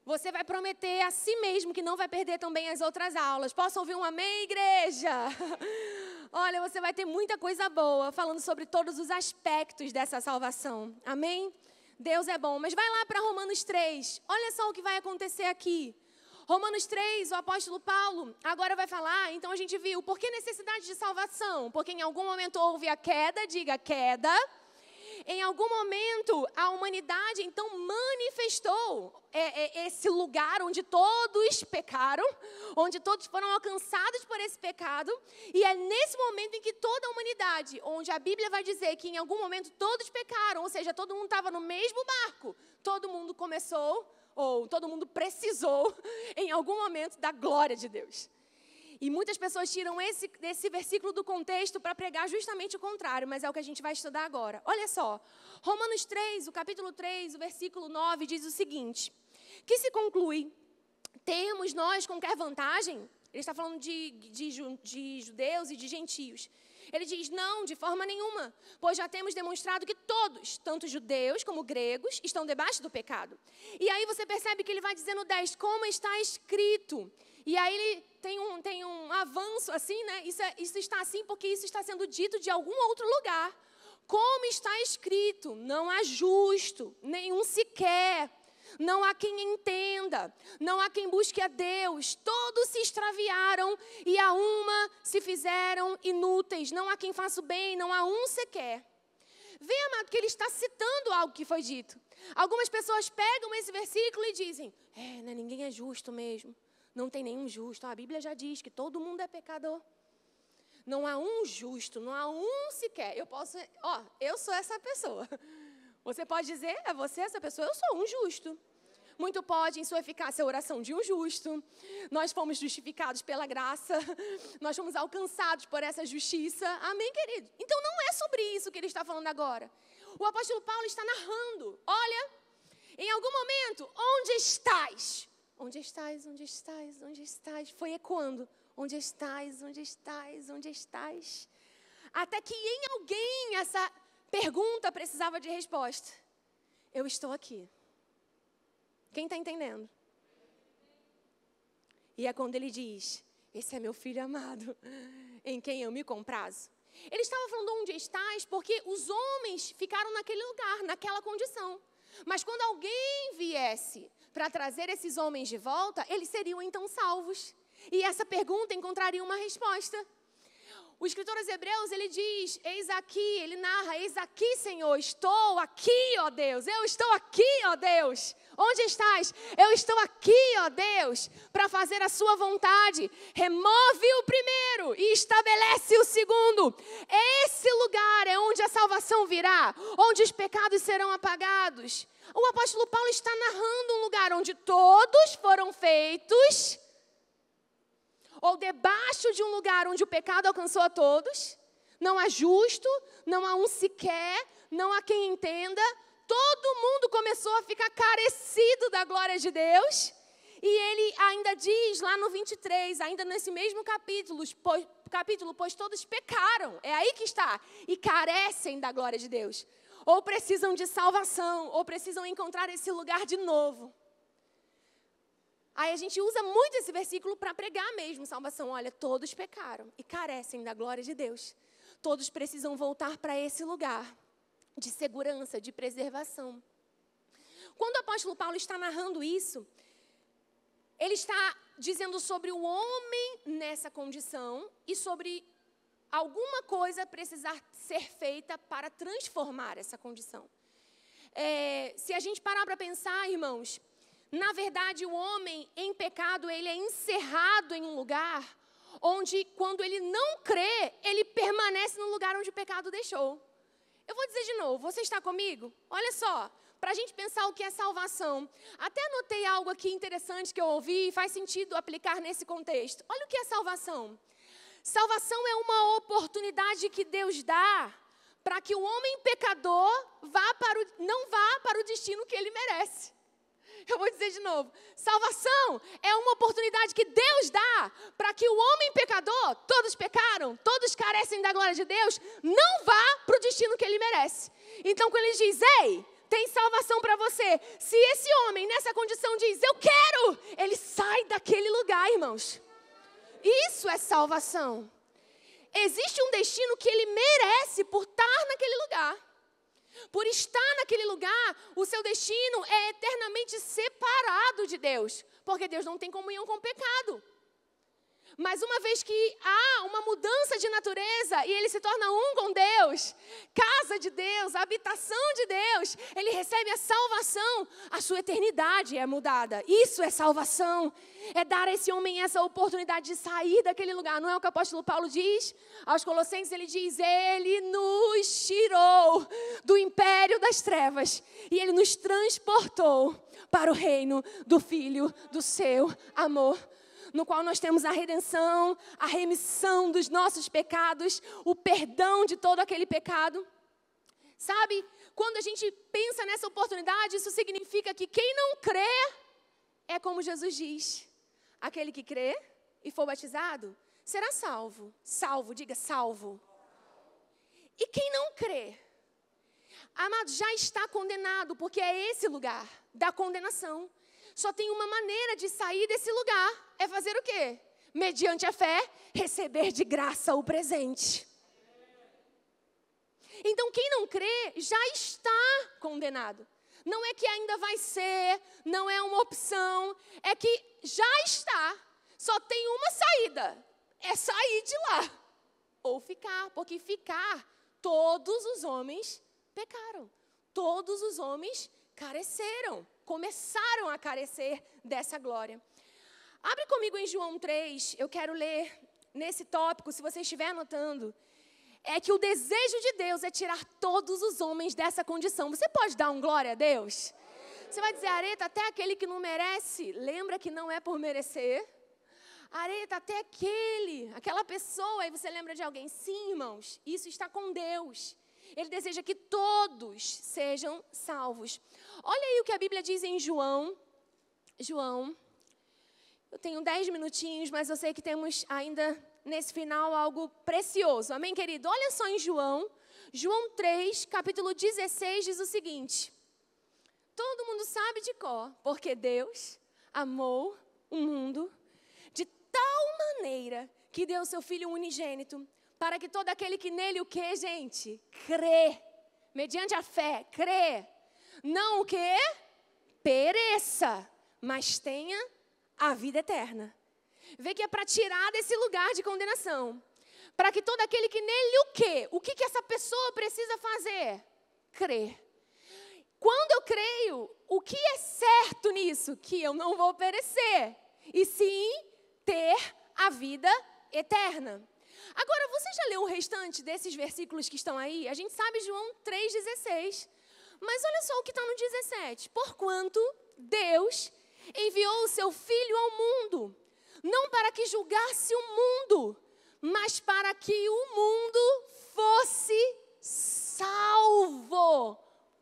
você vai prometer a si mesmo que não vai perder também as outras aulas. Posso ouvir um amém, igreja? Olha, você vai ter muita coisa boa falando sobre todos os aspectos dessa salvação. Amém? Deus é bom. Mas vai lá para Romanos 3. Olha só o que vai acontecer aqui. Romanos 3, o apóstolo Paulo agora vai falar, então a gente viu, por que necessidade de salvação? Porque em algum momento houve a queda, diga queda. Em algum momento a humanidade então manifestou esse lugar onde todos pecaram, onde todos foram alcançados por esse pecado. E é nesse momento em que toda a humanidade, onde a Bíblia vai dizer que em algum momento todos pecaram, ou seja, todo mundo estava no mesmo barco, todo mundo começou, ou todo mundo precisou, em algum momento, da glória de Deus. E muitas pessoas tiram esse versículo do contexto para pregar justamente o contrário, mas é o que a gente vai estudar agora. Olha só, Romanos 3, o capítulo 3, o versículo 9, diz o seguinte: que se conclui, temos nós qualquer vantagem? Ele está falando de judeus e de gentios. Ele diz, não, de forma nenhuma, pois já temos demonstrado que todos, tanto judeus como gregos, estão debaixo do pecado. E aí você percebe que ele vai dizer no 10, como está escrito. E aí ele tem um avanço assim, né? Isso está assim porque isso está sendo dito de algum outro lugar. Como está escrito, não há justo, nenhum sequer. Não há quem entenda, não há quem busque a Deus. Todos se extraviaram e a uma se fizeram inúteis. Não há quem faça o bem, não há um sequer. Vê, amado, que ele está citando algo que foi dito. Algumas pessoas pegam esse versículo e dizem, né, ninguém é justo mesmo. Não tem nenhum justo. A Bíblia já diz que todo mundo é pecador. Não há um justo, não há um sequer. Eu sou essa pessoa. Você pode dizer, você essa pessoa, eu sou um justo. Muito pode, em sua eficácia, a oração de um justo. Nós fomos justificados pela graça. Nós fomos alcançados por essa justiça. Amém, querido? Então não é sobre isso que ele está falando agora. O apóstolo Paulo está narrando. Olha, em algum momento, onde estás? Onde estás, onde estás, onde estás? Foi ecoando. Onde estás, onde estás, onde estás? Até que em alguém essa pergunta precisava de resposta. Eu estou aqui. Quem está entendendo? E é quando ele diz, esse é meu filho amado, em quem eu me comprazo. Ele estava falando onde estás, porque os homens ficaram naquele lugar, naquela condição. Mas quando alguém viesse para trazer esses homens de volta, eles seriam então salvos. E essa pergunta encontraria uma resposta. O escritor aos Hebreus, ele diz, eis aqui, ele narra, eis aqui, Senhor, estou aqui, ó Deus, eu estou aqui, ó Deus. Onde estás? Eu estou aqui, ó Deus, para fazer a sua vontade. Remove o primeiro e estabelece o segundo. Esse lugar é onde a salvação virá, onde os pecados serão apagados. O apóstolo Paulo está narrando um lugar onde todos foram feitos, ou debaixo de um lugar onde o pecado alcançou a todos. Não há justo, não há um sequer, não há quem entenda. Todo mundo começou a ficar carecido da glória de Deus. E ele ainda diz lá no 23, ainda nesse mesmo capítulo, pois todos pecaram. É aí que está. E carecem da glória de Deus. Ou precisam de salvação, ou precisam encontrar esse lugar de novo. Aí a gente usa muito esse versículo para pregar mesmo salvação. Olha, todos pecaram e carecem da glória de Deus. Todos precisam voltar para esse lugar de segurança, de preservação. Quando o apóstolo Paulo está narrando isso, ele está dizendo sobre o homem nessa condição e sobre alguma coisa precisar ser feita para transformar essa condição. Se a gente parar para pensar, irmãos, Na verdade, o homem em pecado, ele é encerrado em um lugar onde, quando ele não crê, ele permanece no lugar onde o pecado deixou. Eu vou dizer de novo, você está comigo? Olha só, para a gente pensar o que é salvação. Até anotei algo aqui interessante que eu ouvi e faz sentido aplicar nesse contexto. Olha o que é salvação. Salvação é uma oportunidade que Deus dá para que o homem pecador não vá para o destino que ele merece. Eu vou dizer de novo. Salvação é uma oportunidade que Deus dá para que o homem pecador, todos pecaram, todos carecem da glória de Deus, não vá para o destino que ele merece. Então, quando ele diz, ei, tem salvação para você. Se esse homem, nessa condição, diz, eu quero, ele sai daquele lugar, irmãos. Isso é salvação. Existe um destino que ele merece por estar naquele lugar. Por estar naquele lugar, o seu destino é eternamente separado de Deus. Porque Deus não tem comunhão com o pecado. Mas uma vez que há uma mudança de natureza e ele se torna um com Deus, casa de Deus, habitação de Deus, ele recebe a salvação, a sua eternidade é mudada. Isso é salvação. É dar a esse homem essa oportunidade de sair daquele lugar. Não é o que o apóstolo Paulo diz? Aos Colossenses ele diz, ele nos tirou do império das trevas e ele nos transportou para o reino do Filho do seu amor, no qual nós temos a redenção, a remissão dos nossos pecados, o perdão de todo aquele pecado. Sabe, quando a gente pensa nessa oportunidade, isso significa que quem não crê é como Jesus diz. Aquele que crê e for batizado será salvo. Salvo, diga salvo. E quem não crê, amado, já está condenado, porque é esse lugar da condenação. Só tem uma maneira de sair desse lugar, é fazer o quê? Mediante a fé, receber de graça o presente. Então, quem não crê já está condenado. Não é que ainda vai ser, não é uma opção, é que já está. Só tem uma saída, é sair de lá. Ou ficar, porque ficar, todos os homens pecaram. Todos os homens careceram, começaram a carecer dessa glória. Abre comigo em João 3, eu quero ler nesse tópico, se você estiver anotando. É que o desejo de Deus é tirar todos os homens dessa condição. Você pode dar um glória a Deus? Você vai dizer, Areta, até aquele que não merece, lembra que não é por merecer. Areta, até aquela pessoa, aí você lembra de alguém. Sim, irmãos, isso está com Deus. Ele deseja que todos sejam salvos. Olha aí o que a Bíblia diz em João, eu tenho 10 minutinhos, mas eu sei que temos ainda nesse final algo precioso. Amém, querido? Olha só em João 3, capítulo 16, diz o seguinte. Todo mundo sabe de cor, porque Deus amou o mundo de tal maneira que deu o seu Filho unigênito, para que todo aquele que nele o quê, gente? Crê. Mediante a fé, crê. Não o quê? Pereça, mas tenha a vida eterna. Vê que é para tirar desse lugar de condenação. Para que todo aquele que nele o quê? O que essa pessoa precisa fazer? Crer. Quando eu creio, o que é certo nisso? Que eu não vou perecer. E sim, ter a vida eterna. Agora, você já leu o restante desses versículos que estão aí? A gente sabe João 3,16. Mas olha só o que está no 17. Porquanto Deus enviou o seu Filho ao mundo, não para que julgasse o mundo, mas para que o mundo fosse salvo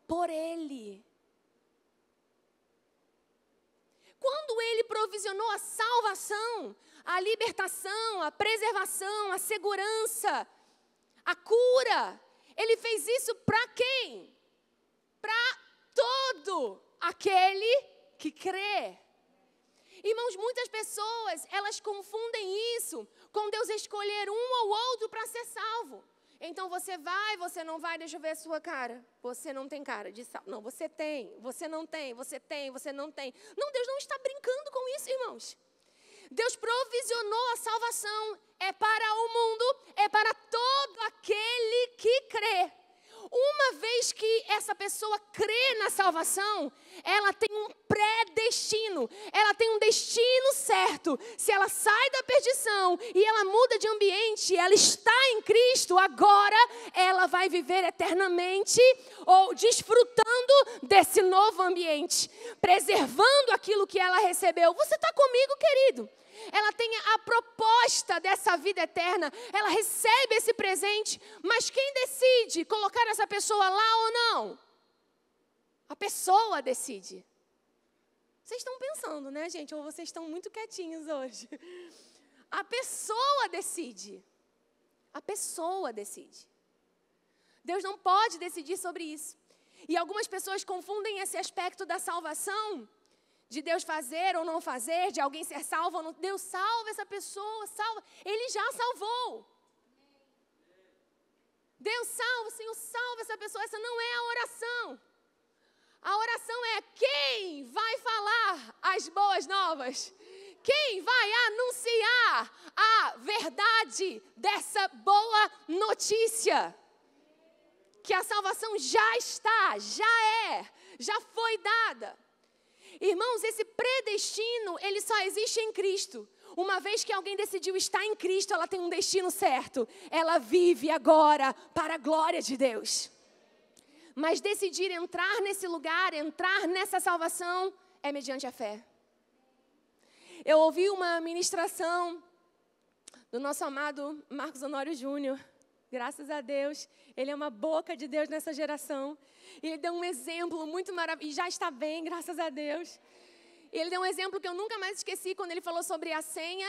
por Ele. Quando Ele provisionou a salvação, a libertação, a preservação, a segurança, a cura, Ele fez isso para quem? Para todo aquele que crê. Irmãos, muitas pessoas, elas confundem isso com Deus escolher um ou outro para ser salvo. Então você vai, você não vai, deixa eu ver a sua cara. Você não tem cara de salvo. Não, você tem, você não tem, você tem, você não tem. Não, Deus não está brincando com isso, irmãos. Deus provisionou a salvação. É para o mundo, é para todo aquele que crê. Uma vez que essa pessoa crê na salvação, ela tem um predestino, ela tem um destino certo. Se ela sai da perdição e ela muda de ambiente, ela está em Cristo, agora ela vai viver eternamente ou desfrutando desse novo ambiente, preservando aquilo que ela recebeu. Você está comigo, querido? Ela tem a proposta dessa vida eterna, ela recebe esse presente, mas quem decide colocar essa pessoa lá ou não? A pessoa decide. Vocês estão pensando, né, gente? Ou vocês estão muito quietinhos hoje? A pessoa decide. A pessoa decide. Deus não pode decidir sobre isso. E algumas pessoas confundem esse aspecto da salvação, de Deus fazer ou não fazer, de alguém ser salvo ou não. Deus salva essa pessoa, salva. Ele já salvou. Deus salva, o Senhor salva essa pessoa. Essa não é a oração. A oração é quem vai falar as boas novas. Quem vai anunciar a verdade dessa boa notícia. Que a salvação já está, já foi dada. Irmãos, esse predestino, ele só existe em Cristo. Uma vez que alguém decidiu estar em Cristo, ela tem um destino certo. Ela vive agora para a glória de Deus. Mas decidir entrar nesse lugar, entrar nessa salvação, é mediante a fé. Eu ouvi uma ministração do nosso amado Marcos Honório Júnior. Graças a Deus, ele é uma boca de Deus nessa geração. Ele deu um exemplo muito maravilhoso, e já está bem, graças a Deus. Ele deu um exemplo que eu nunca mais esqueci, quando ele falou sobre a senha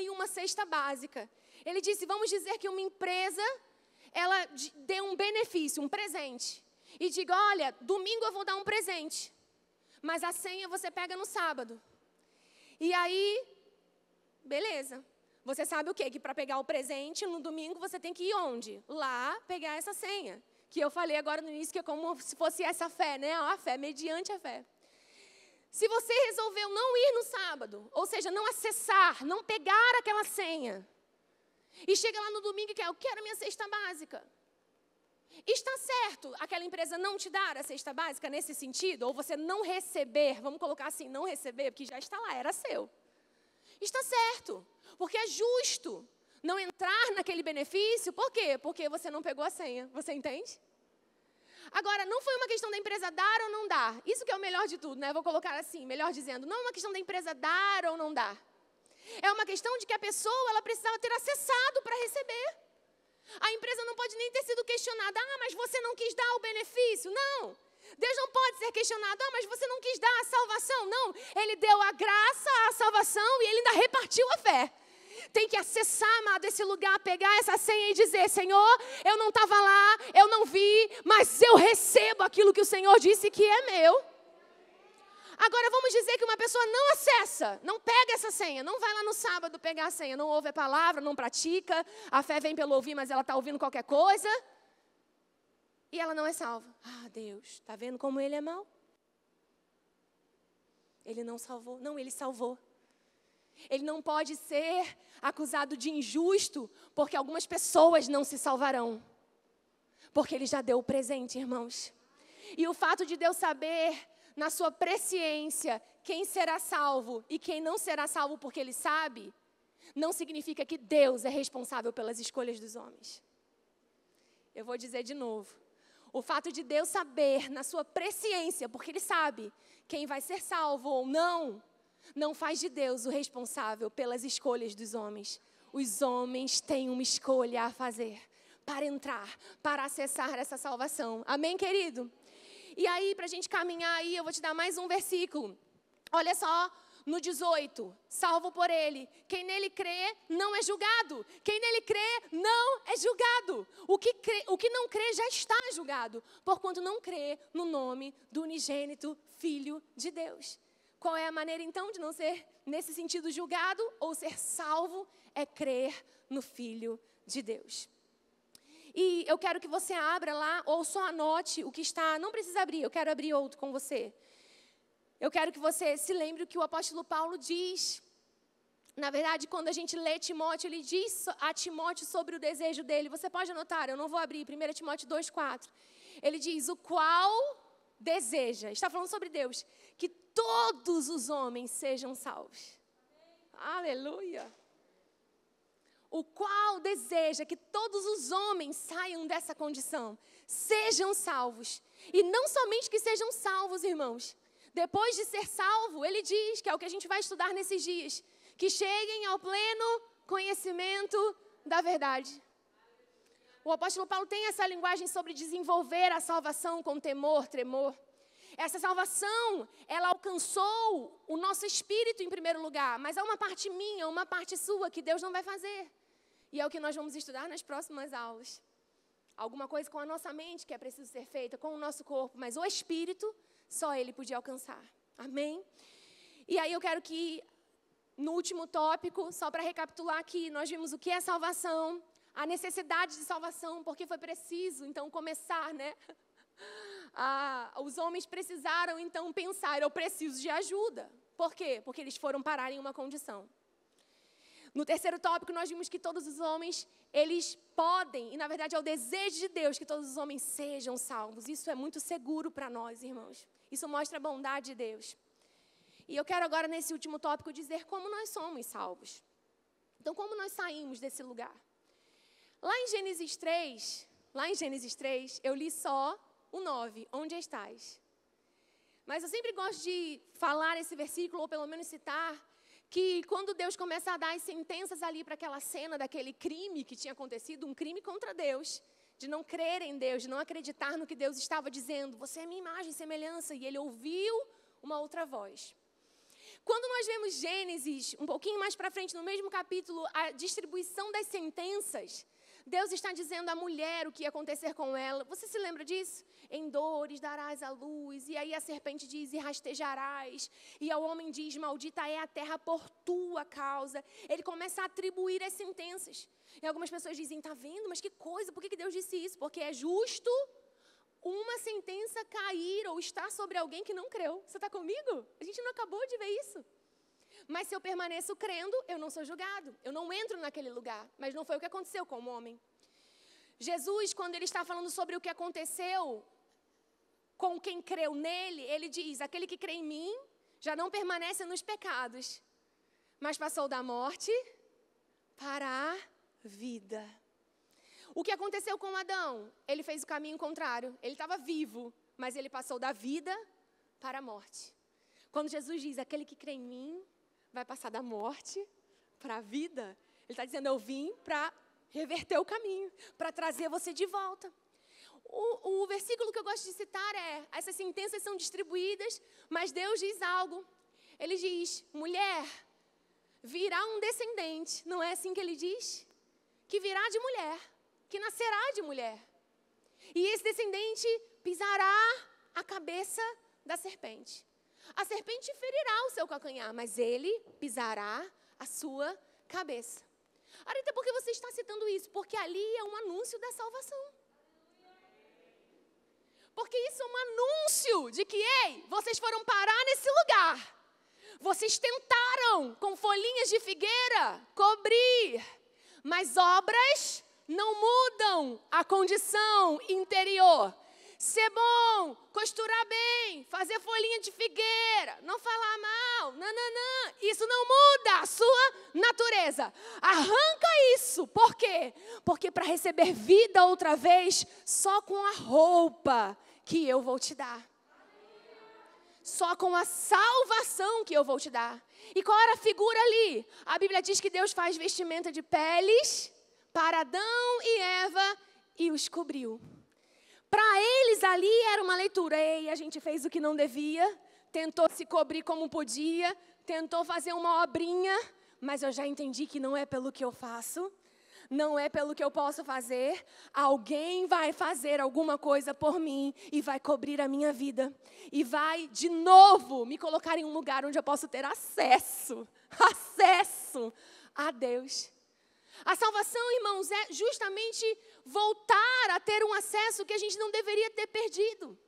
e uma cesta básica. Ele disse, vamos dizer que uma empresa, ela dê um benefício, um presente. E diga, olha, domingo eu vou dar um presente, mas a senha você pega no sábado. E aí, beleza. Você sabe o quê? Que para pegar o presente no domingo você tem que ir onde? Lá pegar essa senha. Que eu falei agora no início que é como se fosse essa fé, né? A fé, mediante a fé. Se você resolveu não ir no sábado, ou seja, não acessar, não pegar aquela senha, e chega lá no domingo e quer, eu quero minha cesta básica. Está certo aquela empresa não te dar a cesta básica nesse sentido? Ou você não receber, vamos colocar assim, não receber, porque já está lá, era seu. Está certo, porque é justo não entrar naquele benefício. Por quê? Porque você não pegou a senha, você entende? Agora, não foi uma questão da empresa dar ou não dar. Isso que é o melhor de tudo, né? Vou colocar assim, melhor dizendo, não é uma questão da empresa dar ou não dar. É uma questão de que a pessoa, ela precisava ter acessado para receber. A empresa não pode nem ter sido questionada, mas você não quis dar o benefício. Não. Deus não pode ser questionado, mas você não quis dar a salvação. Não, Ele deu a graça, a salvação e Ele ainda repartiu a fé. Tem que acessar, amado, esse lugar, pegar essa senha e dizer, Senhor, eu não estava lá, eu não vi, mas eu recebo aquilo que o Senhor disse que é meu. Agora vamos dizer que uma pessoa não acessa, não pega essa senha, não vai lá no sábado pegar a senha, não ouve a palavra, não pratica, a fé vem pelo ouvir, mas ela está ouvindo qualquer coisa. E ela não é salva. Ah, Deus, está vendo como Ele é mau? Ele não salvou. Não, Ele salvou. Ele não pode ser acusado de injusto, porque algumas pessoas não se salvarão. Porque Ele já deu o presente, irmãos. E o fato de Deus saber, na sua presciência, quem será salvo e quem não será salvo porque Ele sabe, não significa que Deus é responsável pelas escolhas dos homens. Eu vou dizer de novo. O fato de Deus saber, na sua presciência, porque Ele sabe quem vai ser salvo ou não, não faz de Deus o responsável pelas escolhas dos homens. Os homens têm uma escolha a fazer para entrar, para acessar essa salvação. Amém, querido? E aí, para a gente caminhar aí, eu vou te dar mais um versículo. Olha só. No 18, salvo por Ele. Quem nele crê não é julgado. Quem nele crê não é julgado. O que não crê já está julgado, porquanto não crê no nome do unigênito Filho de Deus. Qual é a maneira então de não ser nesse sentido julgado ou ser salvo? É crer no Filho de Deus. E eu quero que você abra lá ou só anote o que está. Não precisa abrir, eu quero abrir outro com você. Eu quero que você se lembre o que o apóstolo Paulo diz Na verdade, quando a gente lê Timóteo, ele diz a Timóteo sobre o desejo dele. Você pode anotar, eu não vou abrir, 1 Timóteo 2,4. Ele diz, o qual deseja, está falando sobre Deus, que todos os homens sejam salvos. Aleluia! O qual deseja que todos os homens saiam dessa condição, sejam salvos. E não somente que sejam salvos, irmãos. Depois de ser salvo, ele diz, que é o que a gente vai estudar nesses dias, que cheguem ao pleno conhecimento da verdade. O apóstolo Paulo tem essa linguagem sobre desenvolver a salvação com temor, tremor. Essa salvação, ela alcançou o nosso espírito em primeiro lugar, mas há uma parte minha, uma parte sua que Deus não vai fazer. E é o que nós vamos estudar nas próximas aulas. Alguma coisa com a nossa mente que é preciso ser feita, com o nosso corpo, mas o espírito, só Ele podia alcançar. Amém? E aí eu quero que, no último tópico, só para recapitular aqui, nós vimos o que é salvação, a necessidade de salvação, porque foi preciso, então, começar, né? Os homens precisaram, então, pensar, eu preciso de ajuda. Por quê? Porque eles foram parar em uma condição. No terceiro tópico, nós vimos que todos os homens, eles podem, e na verdade é o desejo de Deus que todos os homens sejam salvos. Isso é muito seguro para nós, irmãos. Isso mostra a bondade de Deus. E eu quero agora, nesse último tópico, dizer como nós somos salvos. Então, como nós saímos desse lugar? Lá em Gênesis 3, eu li só o 9, onde estás? Mas eu sempre gosto de falar esse versículo, ou pelo menos citar, que quando Deus começa a dar as sentenças ali para aquela cena daquele crime que tinha acontecido, um crime contra Deus, de não crer em Deus, de não acreditar no que Deus estava dizendo, você é minha imagem e semelhança, e ele ouviu uma outra voz. Quando nós vemos Gênesis, um pouquinho mais para frente, no mesmo capítulo, a distribuição das sentenças, Deus está dizendo à mulher o que ia acontecer com ela. Você se lembra disso? Em dores darás à luz. E aí a serpente diz, e rastejarás. E ao homem diz, maldita é a terra por tua causa. Ele começa a atribuir as sentenças. E algumas pessoas dizem, tá vendo? Mas que coisa, por que Deus disse isso? Porque é justo uma sentença cair ou estar sobre alguém que não creu. Você está comigo? A gente não acabou de ver isso. Mas se eu permaneço crendo, eu não sou julgado. Eu não entro naquele lugar. Mas não foi o que aconteceu com o homem. Jesus, quando ele está falando sobre o que aconteceu com quem creu nele, ele diz, aquele que crê em mim já não permanece nos pecados, mas passou da morte para a vida. O que aconteceu com Adão? Ele fez o caminho contrário. Ele estava vivo, mas ele passou da vida para a morte. Quando Jesus diz, aquele que crê em mim vai passar da morte para a vida, ele está dizendo, eu vim para reverter o caminho, para trazer você de volta. O versículo que eu gosto de citar é, essas sentenças são distribuídas, mas Deus diz algo. Ele diz, mulher, virá um descendente, não é assim que ele diz? Que virá de mulher, que nascerá de mulher. E esse descendente pisará a cabeça da serpente. A serpente ferirá o seu calcanhar, mas ele pisará a sua cabeça. Arita, por que você está citando isso? Porque ali é um anúncio da salvação. Porque isso é um anúncio de que, ei, vocês foram parar nesse lugar. Vocês tentaram, com folhinhas de figueira, cobrir. Mas obras não mudam a condição interior. Ser bom, costurar bem, fazer folhinha de figueira, não falar mal, nananã. Isso não muda a sua natureza. Arranca isso. Por quê? Porque para receber vida outra vez, só com a roupa que eu vou te dar. Só com a salvação que eu vou te dar. E qual era a figura ali? A Bíblia diz que Deus faz vestimenta de peles para Adão e Eva e os cobriu. Para eles ali era uma leitura. Ei, a gente fez o que não devia, tentou se cobrir como podia, tentou fazer uma obrinha, mas eu já entendi que não é pelo que eu faço, não é pelo que eu posso fazer. Alguém vai fazer alguma coisa por mim e vai cobrir a minha vida. E vai, de novo, me colocar em um lugar onde eu posso ter acesso a Deus. A salvação, irmãos, é justamente voltar a ter um acesso que a gente não deveria ter perdido.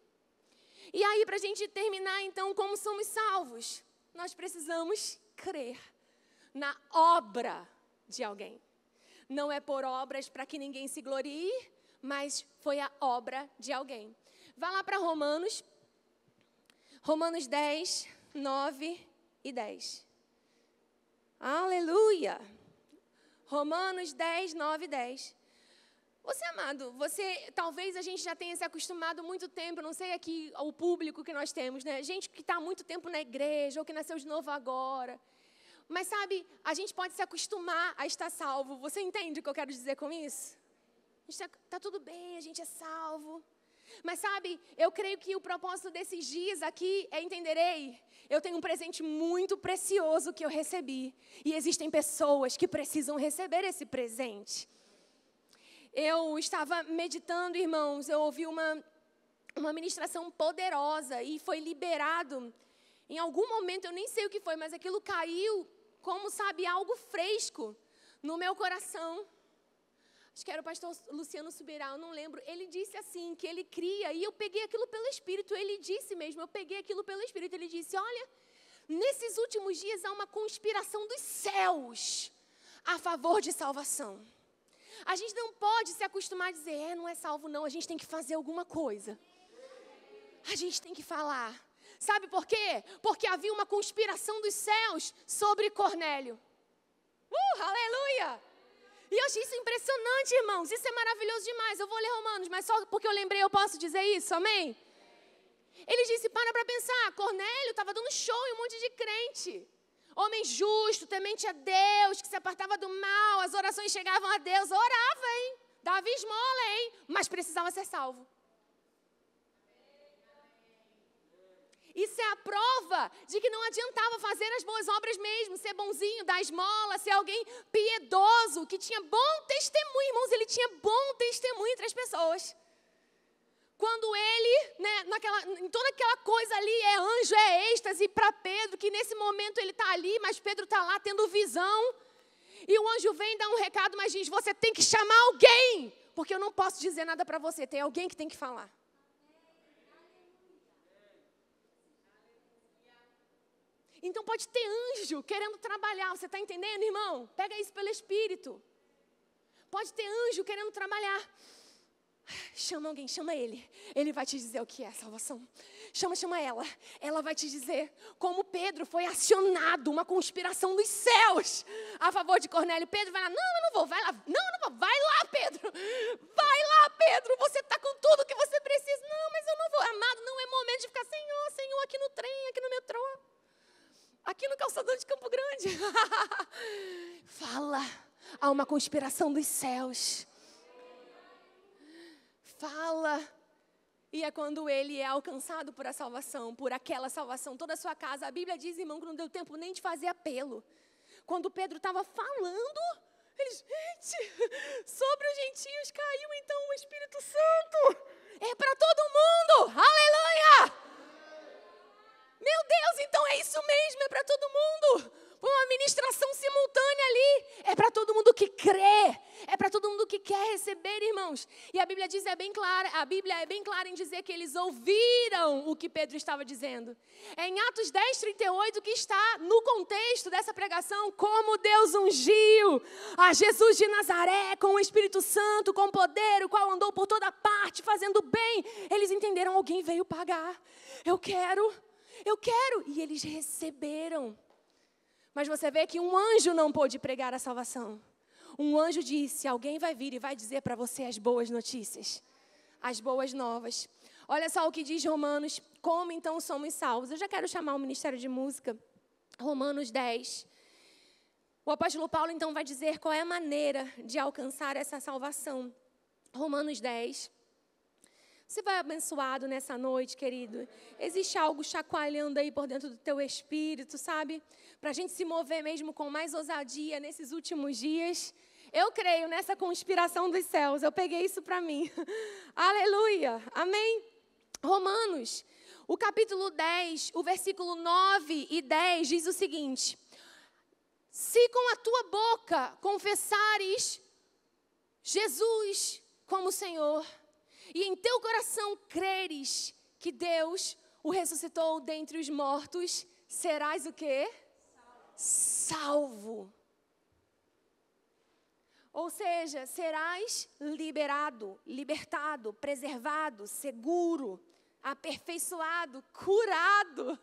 E aí, para a gente terminar, então, como somos salvos? Nós precisamos crer. na obra de alguém. Não é por obras para que ninguém se glorie, mas foi a obra de alguém. Vá lá para Romanos 10, 9 e 10. Aleluia! Romanos 10, 9 e 10. Você, amado, talvez a gente já tenha se acostumado muito tempo, não sei aqui o público que nós temos, né? Gente que está há muito tempo na igreja ou que nasceu de novo agora. Mas sabe, a gente pode se acostumar a estar salvo. Você entende o que eu quero dizer com isso? Está tudo bem, a gente é salvo. Mas sabe, eu creio que o propósito desses dias aqui é eu tenho um presente muito precioso que eu recebi. E existem pessoas que precisam receber esse presente. Eu estava meditando, irmãos, eu ouvi uma ministração poderosa e foi liberado. Em algum momento, eu nem sei o que foi, mas aquilo caiu como, sabe, algo fresco no meu coração. Acho que era o pastor Luciano Subirá, eu não lembro. Ele disse assim, que ele cria, e eu peguei aquilo pelo Espírito. Ele disse mesmo, eu peguei aquilo pelo Espírito. Ele disse, olha, nesses últimos dias há uma conspiração dos céus a favor de salvação. A gente não pode se acostumar a dizer, não é salvo não, a gente tem que fazer alguma coisa. A gente tem que falar. Sabe por quê? Porque havia uma conspiração dos céus sobre Cornélio. Aleluia! E eu achei isso impressionante, irmãos. Isso é maravilhoso demais. Eu vou ler Romanos, mas só porque eu lembrei eu posso dizer isso, amém? Ele disse, para pensar, Cornélio estava dando show em um monte de crente. Homem justo, temente a Deus, que se apartava do mal, as orações chegavam a Deus, orava, hein? Dava esmola, hein? Mas precisava ser salvo. Isso é a prova de que não adiantava fazer as boas obras mesmo, ser bonzinho, dar esmola, ser alguém piedoso, que tinha bom testemunho, irmãos, ele tinha bom testemunho entre as pessoas. Quando ele, em toda aquela coisa ali, é anjo, é êxtase para Pedro, que nesse momento ele está ali, mas Pedro está lá tendo visão. E o anjo vem dar um recado, mas diz, você tem que chamar alguém, porque eu não posso dizer nada para você, tem alguém que tem que falar. Então pode ter anjo querendo trabalhar, você está entendendo, irmão? Pega isso pelo Espírito. Pode ter anjo querendo trabalhar. Chama alguém, chama ele. Ele vai te dizer o que é salvação. Chama ela. Ela vai te dizer como Pedro foi acionado, uma conspiração dos céus a favor de Cornélio. Pedro vai lá, não, eu não vou, vai lá. Não vou, vai lá, Pedro. Vai lá, Pedro, você está com tudo que você precisa. Não, mas eu não vou. Amado, não é momento de ficar, Senhor, aqui no trem, aqui no metrô. Aqui no calçadão de Campo Grande. Fala, há uma conspiração dos céus. Fala. E é quando ele é alcançado por a salvação, por aquela salvação, toda a sua casa. A Bíblia diz, irmão, que não deu tempo nem de fazer apelo. Quando Pedro estava falando, eles, gente, sobre os gentios caiu então o Espírito Santo. É para todo mundo. Aleluia! Meu Deus, então é isso mesmo, é para todo mundo. Uma ministração simultânea ali. É para todo mundo que crê. É para todo mundo que quer receber, irmãos. E a Bíblia é bem clara em dizer que eles ouviram o que Pedro estava dizendo. É em Atos 10, 38 que está no contexto dessa pregação, como Deus ungiu a Jesus de Nazaré com o Espírito Santo, com poder, o qual andou por toda parte, fazendo bem. Eles entenderam, alguém veio pagar. Eu quero. E eles receberam. Mas você vê que um anjo não pôde pregar a salvação. Um anjo disse, alguém vai vir e vai dizer para você as boas notícias. As boas novas. Olha só o que diz Romanos, como então somos salvos. Eu já quero chamar o Ministério de Música. Romanos 10. O apóstolo Paulo então vai dizer qual é a maneira de alcançar essa salvação. Romanos 10. Você vai abençoado nessa noite, querido. Existe algo chacoalhando aí por dentro do teu espírito, sabe? Para a gente se mover mesmo com mais ousadia nesses últimos dias. Eu creio nessa conspiração dos céus. Eu peguei isso para mim. Aleluia. Amém? Romanos, o capítulo 10, o versículo 9 e 10 diz o seguinte. Se com a tua boca confessares Jesus como Senhor, e em teu coração creres que Deus o ressuscitou dentre os mortos, serás o quê? salvo. Ou seja, serás liberado, libertado, preservado, seguro, aperfeiçoado, curado.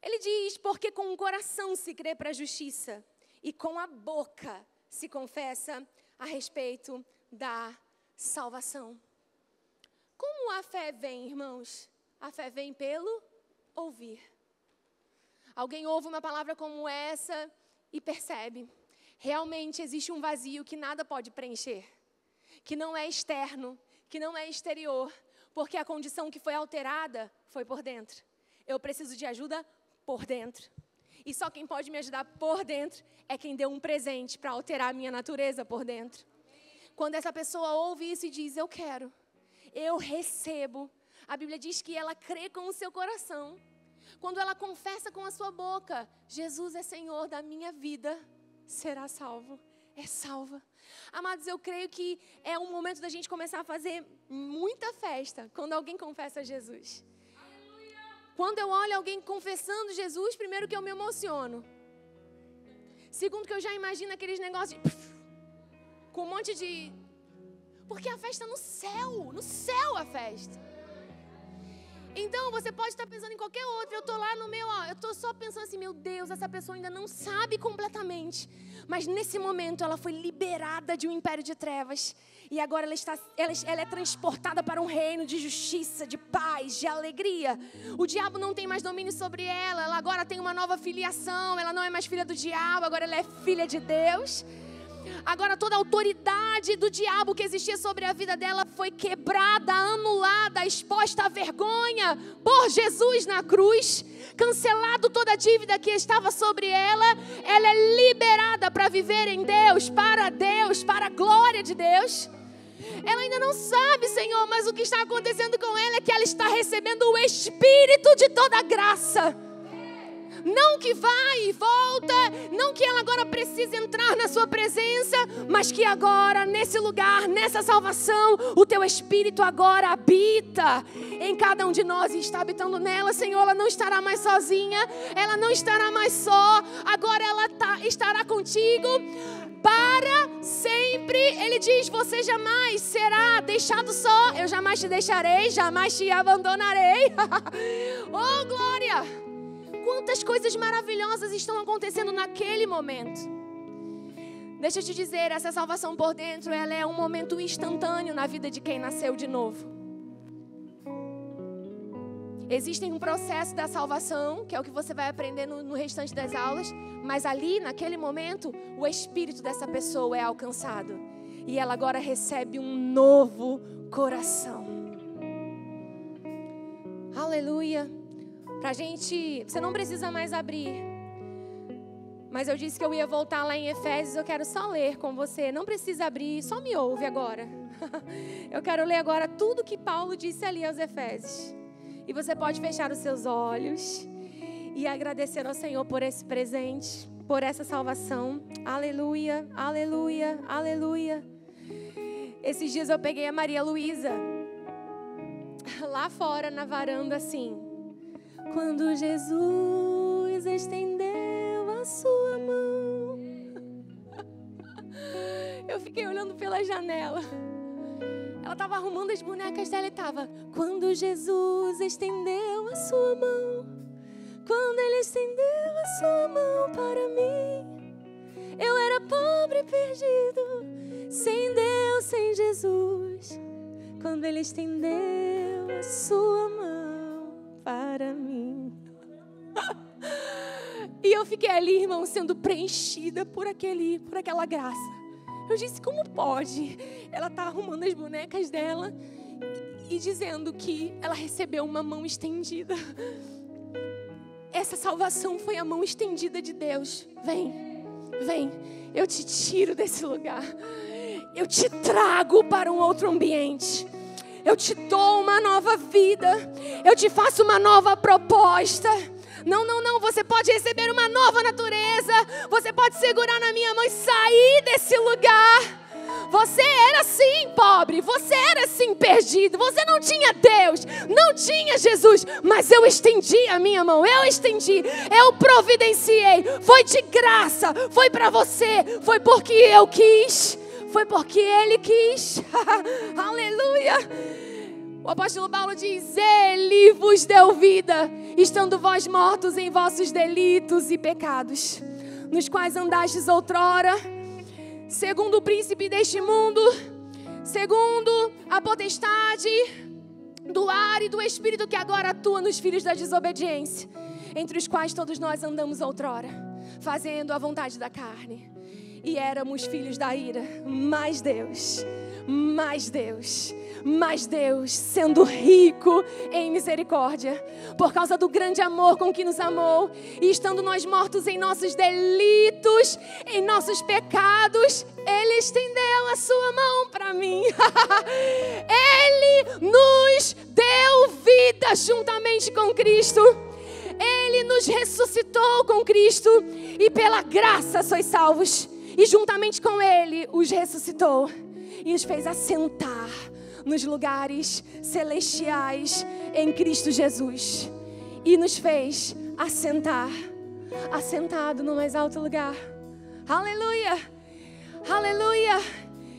Ele diz, porque com o coração se crê para a justiça e com a boca se confessa a respeito da salvação. Como a fé vem, irmãos? A fé vem pelo ouvir. Alguém ouve uma palavra como essa e percebe. Realmente existe um vazio que nada pode preencher. Que não é externo, que não é exterior. Porque a condição que foi alterada foi por dentro. Eu preciso de ajuda por dentro. E só quem pode me ajudar por dentro é quem deu um presente para alterar a minha natureza por dentro. Quando essa pessoa ouve isso e diz, eu quero, eu recebo. A Bíblia diz que ela crê com o seu coração. Quando ela confessa com a sua boca, Jesus é Senhor da minha vida, será salvo, é salva. Amados, eu creio que é um momento da gente começar a fazer muita festa quando alguém confessa Jesus. Aleluia. Quando eu olho alguém confessando Jesus, primeiro que eu me emociono. Segundo que eu já imagino aqueles negócios de... com um monte de... Porque a festa é no céu a festa. Então, você pode estar pensando em qualquer outro. Eu estou lá no meu, eu estou só pensando assim, meu Deus, essa pessoa ainda não sabe completamente. Mas nesse momento, ela foi liberada de um império de trevas. E agora ela é transportada para um reino de justiça, de paz, de alegria. O diabo não tem mais domínio sobre ela. Ela agora tem uma nova filiação. Ela não é mais filha do diabo, agora ela é filha de Deus. Agora toda a autoridade do diabo que existia sobre a vida dela foi quebrada, anulada, exposta à vergonha por Jesus na cruz. Cancelado toda a dívida que estava sobre ela. Ela é liberada para viver em Deus, para a glória de Deus. Ela ainda não sabe, Senhor, mas o que está acontecendo com ela é que ela está recebendo o Espírito de toda graça. Não que vai e volta, não que ela agora precise entrar na sua presença, mas que agora, nesse lugar, nessa salvação, o teu Espírito agora habita em cada um de nós e está habitando nela, Senhor. Ela não estará mais sozinha, ela não estará mais só, agora ela estará contigo para sempre. Ele diz, você jamais será deixado só, eu jamais te deixarei, jamais te abandonarei. Oh, glória! Quantas coisas maravilhosas estão acontecendo naquele momento. Deixa eu te dizer, essa salvação por dentro, ela é um momento instantâneo na vida de quem nasceu de novo. Existe um processo da salvação, que é o que você vai aprender no restante das aulas, mas ali, naquele momento, o espírito dessa pessoa é alcançado. E ela agora recebe um novo coração. Aleluia. Pra gente, você não precisa mais abrir. Mas eu disse que eu ia voltar lá em Efésios, eu quero só ler com você. Não precisa abrir, só me ouve agora. Eu quero ler agora tudo que Paulo disse ali aos Efésios. E você pode fechar os seus olhos e agradecer ao Senhor por esse presente, por essa salvação. Aleluia, aleluia, aleluia. Esses dias eu peguei a Maria Luísa lá fora na varanda assim. Quando Jesus estendeu a sua mão, eu fiquei olhando pela janela. Ela estava arrumando as bonecas dela e estava. Quando Jesus estendeu a sua mão, quando Ele estendeu a sua mão para mim, eu era pobre e perdido, sem Deus, sem Jesus. Quando Ele estendeu a sua mão para mim. E eu fiquei ali, irmão, sendo preenchida por aquela graça. Eu disse, como pode? Ela está arrumando as bonecas dela e dizendo que ela recebeu uma mão estendida. Essa salvação foi a mão estendida de Deus. Vem, vem, eu te tiro desse lugar. Eu te trago para um outro ambiente. Eu te dou uma nova vida. Eu te faço uma nova proposta. Não, não, não. Você pode receber uma nova natureza. Você pode segurar na minha mão e sair desse lugar. Você era sim pobre, você era sim perdido, você não tinha Deus, não tinha Jesus, mas eu estendi a minha mão, eu providenciei, foi de graça, foi para você, foi porque eu quis, foi porque Ele quis. Aleluia! O apóstolo Paulo diz: Ele vos deu vida, estando vós mortos em vossos delitos e pecados, nos quais andastes outrora, segundo o príncipe deste mundo, segundo a potestade do ar e do espírito que agora atua nos filhos da desobediência, entre os quais todos nós andamos outrora, fazendo a vontade da carne, e éramos filhos da ira. Mas Deus, sendo rico em misericórdia, por causa do grande amor com que nos amou, e estando nós mortos em nossos delitos, em nossos pecados, Ele estendeu a sua mão para mim. Ele nos deu vida juntamente com Cristo. Ele nos ressuscitou com Cristo, e pela graça sois salvos. E juntamente com Ele os ressuscitou e os fez assentar nos lugares celestiais em Cristo Jesus. E nos fez assentar, assentado no mais alto lugar. Aleluia, aleluia,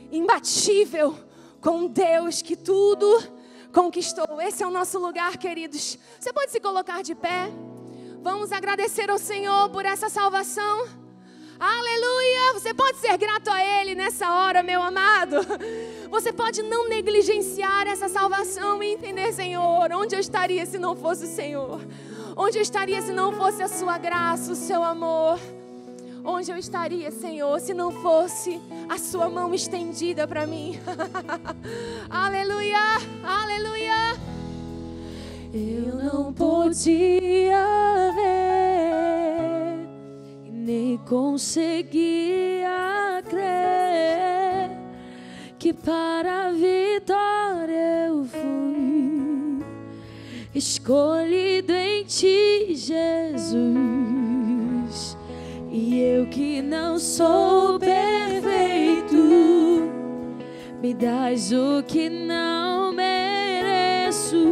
imbatível, com Deus que tudo conquistou. Esse é o nosso lugar, queridos. Você pode se colocar de pé? Vamos agradecer ao Senhor por essa salvação. Aleluia! Você pode ser grato a Ele nessa hora, meu amado. Você pode não negligenciar essa salvação e entender: Senhor, onde eu estaria se não fosse o Senhor? Onde eu estaria se não fosse a sua graça, o seu amor? Onde eu estaria, Senhor, se não fosse a sua mão estendida para mim? Aleluia! Aleluia! Eu não podia ver, nem conseguia crer que para a vitória eu fui escolhido em Ti, Jesus. E eu que não sou perfeito, me dás o que não mereço,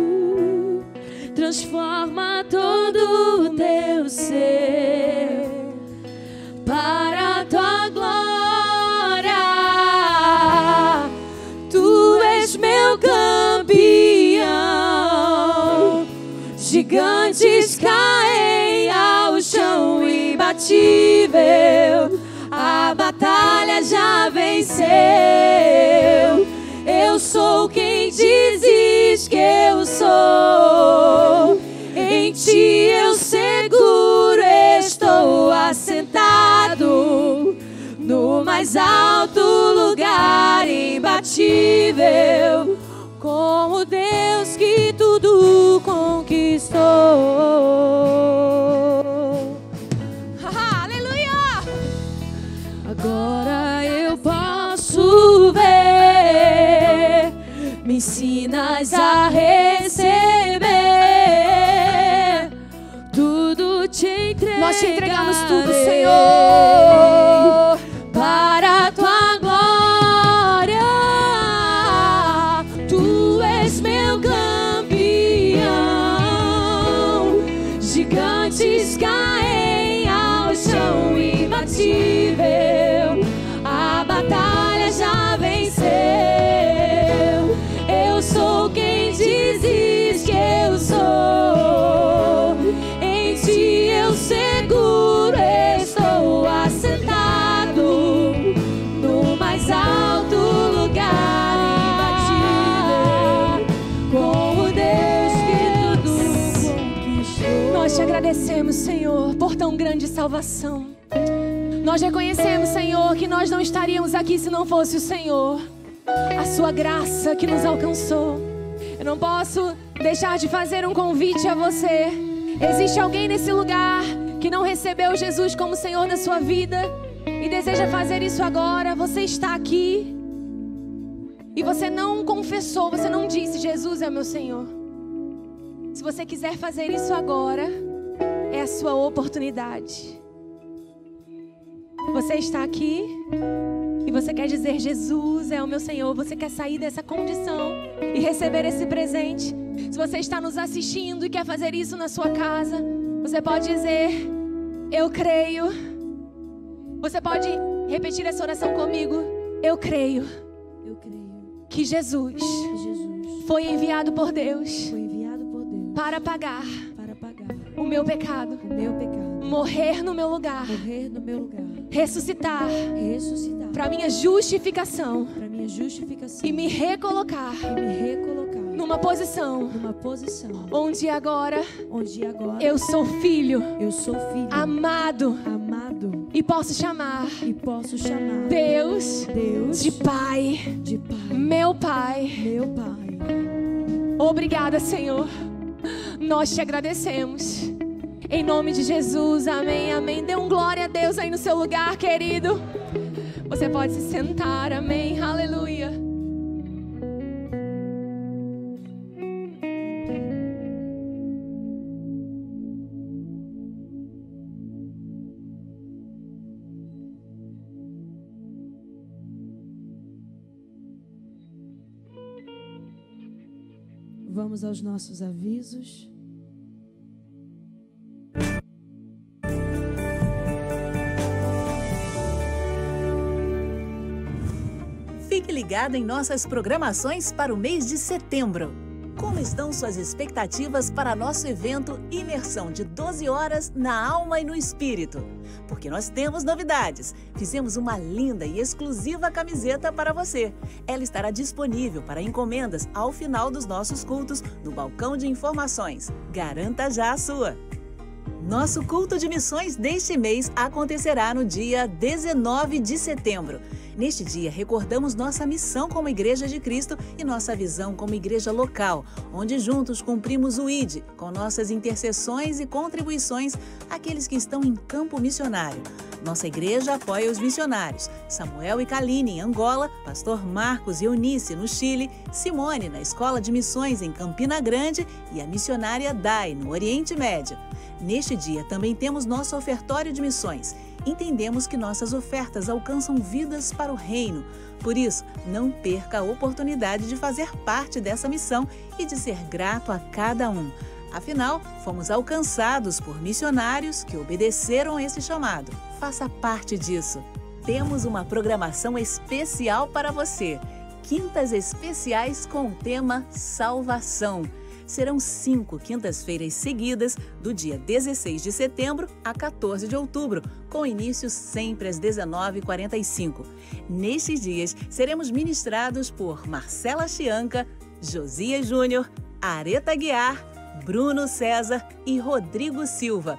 transforma todo o teu ser para a tua glória. Tu és meu campeão, gigantes caem ao chão, imbatível, a batalha já venceu. Eu sou quem dizes que eu sou, em Ti eu seguro estou assentado no mais alto lugar, imbatível, com o Deus que tudo conquistou. Aleluia! Agora eu posso ver, me ensinas a receber, tudo te entregarei. Nós te entregamos tudo, Senhor, para a tua glória. Tu és meu campeão, gigantes caem ao chão, imbatível, a batalha já venceu. Eu sou quem dizes que eu sou, em Ti eu seguro estou assentado no mais alto lugar, imbatível, com o Deus que tudo conquistou. Nós te agradecemos, Senhor, por tão grande salvação. Nós reconhecemos, Senhor, que nós não estaríamos aqui se não fosse o Senhor, a sua graça que nos alcançou. Eu não posso deixar de fazer um convite a você. Existe alguém nesse lugar que não recebeu Jesus como Senhor da sua vida e deseja fazer isso agora? Você está aqui e você não confessou, você não disse: Jesus é meu Senhor. Se você quiser fazer isso agora, é a sua oportunidade. Você está aqui e você quer dizer, Jesus é o meu Senhor, você quer sair dessa condição e receber esse presente. Se você está nos assistindo e quer fazer isso na sua casa, você pode dizer, eu creio. Você pode repetir essa oração comigo. Eu creio que Jesus foi enviado por Deus para pagar o meu pecado, morrer no meu lugar, ressuscitar para minha justificação e me recolocar numa posição onde agora eu sou filho amado e posso chamar Deus de Pai, meu Pai. Obrigada, Senhor. Nós te agradecemos. Em nome de Jesus, amém, amém. Dê um glória a Deus aí no seu lugar, querido. Você pode se sentar, amém, aleluia. Vamos aos nossos avisos. Fique ligado em nossas programações para o mês de setembro. Como estão suas expectativas para nosso evento Imersão de 12 horas na alma e no espírito? Porque nós temos novidades. Fizemos uma linda e exclusiva camiseta para você. Ela estará disponível para encomendas ao final dos nossos cultos no balcão de informações. Garanta já a sua! Nosso culto de missões deste mês acontecerá no dia 19 de setembro. Neste dia, recordamos nossa missão como Igreja de Cristo e nossa visão como igreja local, onde juntos cumprimos o ID, com nossas intercessões e contribuições àqueles que estão em campo missionário. Nossa igreja apoia os missionários, Samuel e Kaline em Angola, Pastor Marcos e Eunice no Chile, Simone na Escola de Missões em Campina Grande e a missionária Dai no Oriente Médio. Neste dia também temos nosso ofertório de missões. Entendemos que nossas ofertas alcançam vidas para o reino. Por isso, não perca a oportunidade de fazer parte dessa missão e de ser grato a cada um. Afinal, fomos alcançados por missionários que obedeceram a esse chamado. Faça parte disso. Temos uma programação especial para você. Quintas especiais com o tema Salvação. Serão 5 quintas-feiras seguidas, do dia 16 de setembro a 14 de outubro, com início sempre às 19h45. Nestes dias, seremos ministrados por Marcela Chianca, Josias Júnior, Areta Guiar, Bruno César e Rodrigo Silva.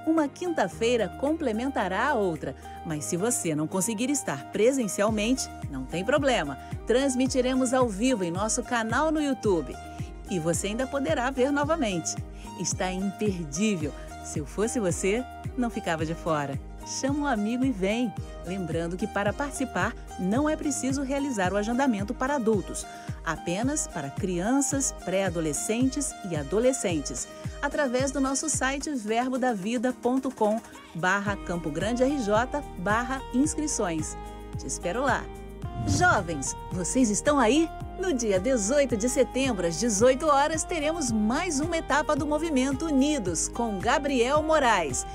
Uma quinta-feira complementará a outra, mas se você não conseguir estar presencialmente, não tem problema. Transmitiremos ao vivo em nosso canal no YouTube. E você ainda poderá ver novamente. Está imperdível. Se eu fosse você, não ficava de fora. Chama um amigo e vem. Lembrando que para participar, não é preciso realizar o agendamento para adultos. Apenas para crianças, pré-adolescentes e adolescentes. Através do nosso site verbodavida.com/Campo Grande RJ/inscrições. Te espero lá. Jovens, vocês estão aí? No dia 18 de setembro, às 18 horas, teremos mais uma etapa do Movimento Unidos, com Gabriel Moraes.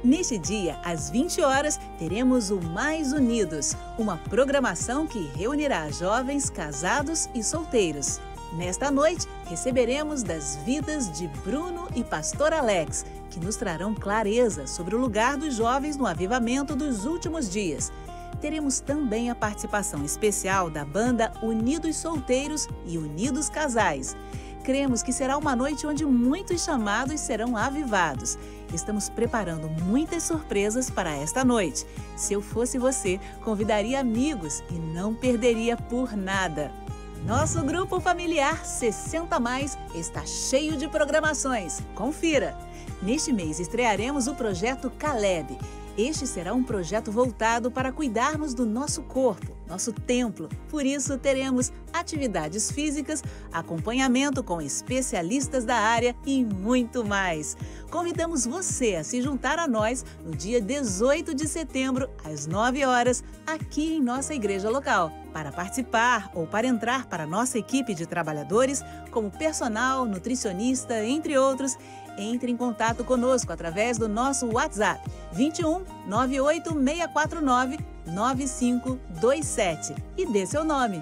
Neste dia, às 20 horas, teremos o Mais Unidos, uma programação que reunirá jovens, casados e solteiros. Nesta noite, receberemos das vidas de Bruno e Pastor Alex, que nos trarão clareza sobre o lugar dos jovens no avivamento dos últimos dias. Teremos também a participação especial da banda Unidos Solteiros e Unidos Casais. Cremos que será uma noite onde muitos chamados serão avivados. Estamos preparando muitas surpresas para esta noite. Se eu fosse você, convidaria amigos e não perderia por nada. Nosso grupo familiar 60+ está cheio de programações. Confira! Neste mês estrearemos o projeto Caleb. Este será um projeto voltado para cuidarmos do nosso corpo, nosso templo. Por isso, teremos atividades físicas, acompanhamento com especialistas da área e muito mais. Convidamos você a se juntar a nós no dia 18 de setembro, às 9 horas, aqui em nossa igreja local. Para participar ou para entrar para a nossa equipe de trabalhadores, como personal, nutricionista, entre outros, entre em contato conosco através do nosso WhatsApp 21 98 649 9527 e dê seu nome.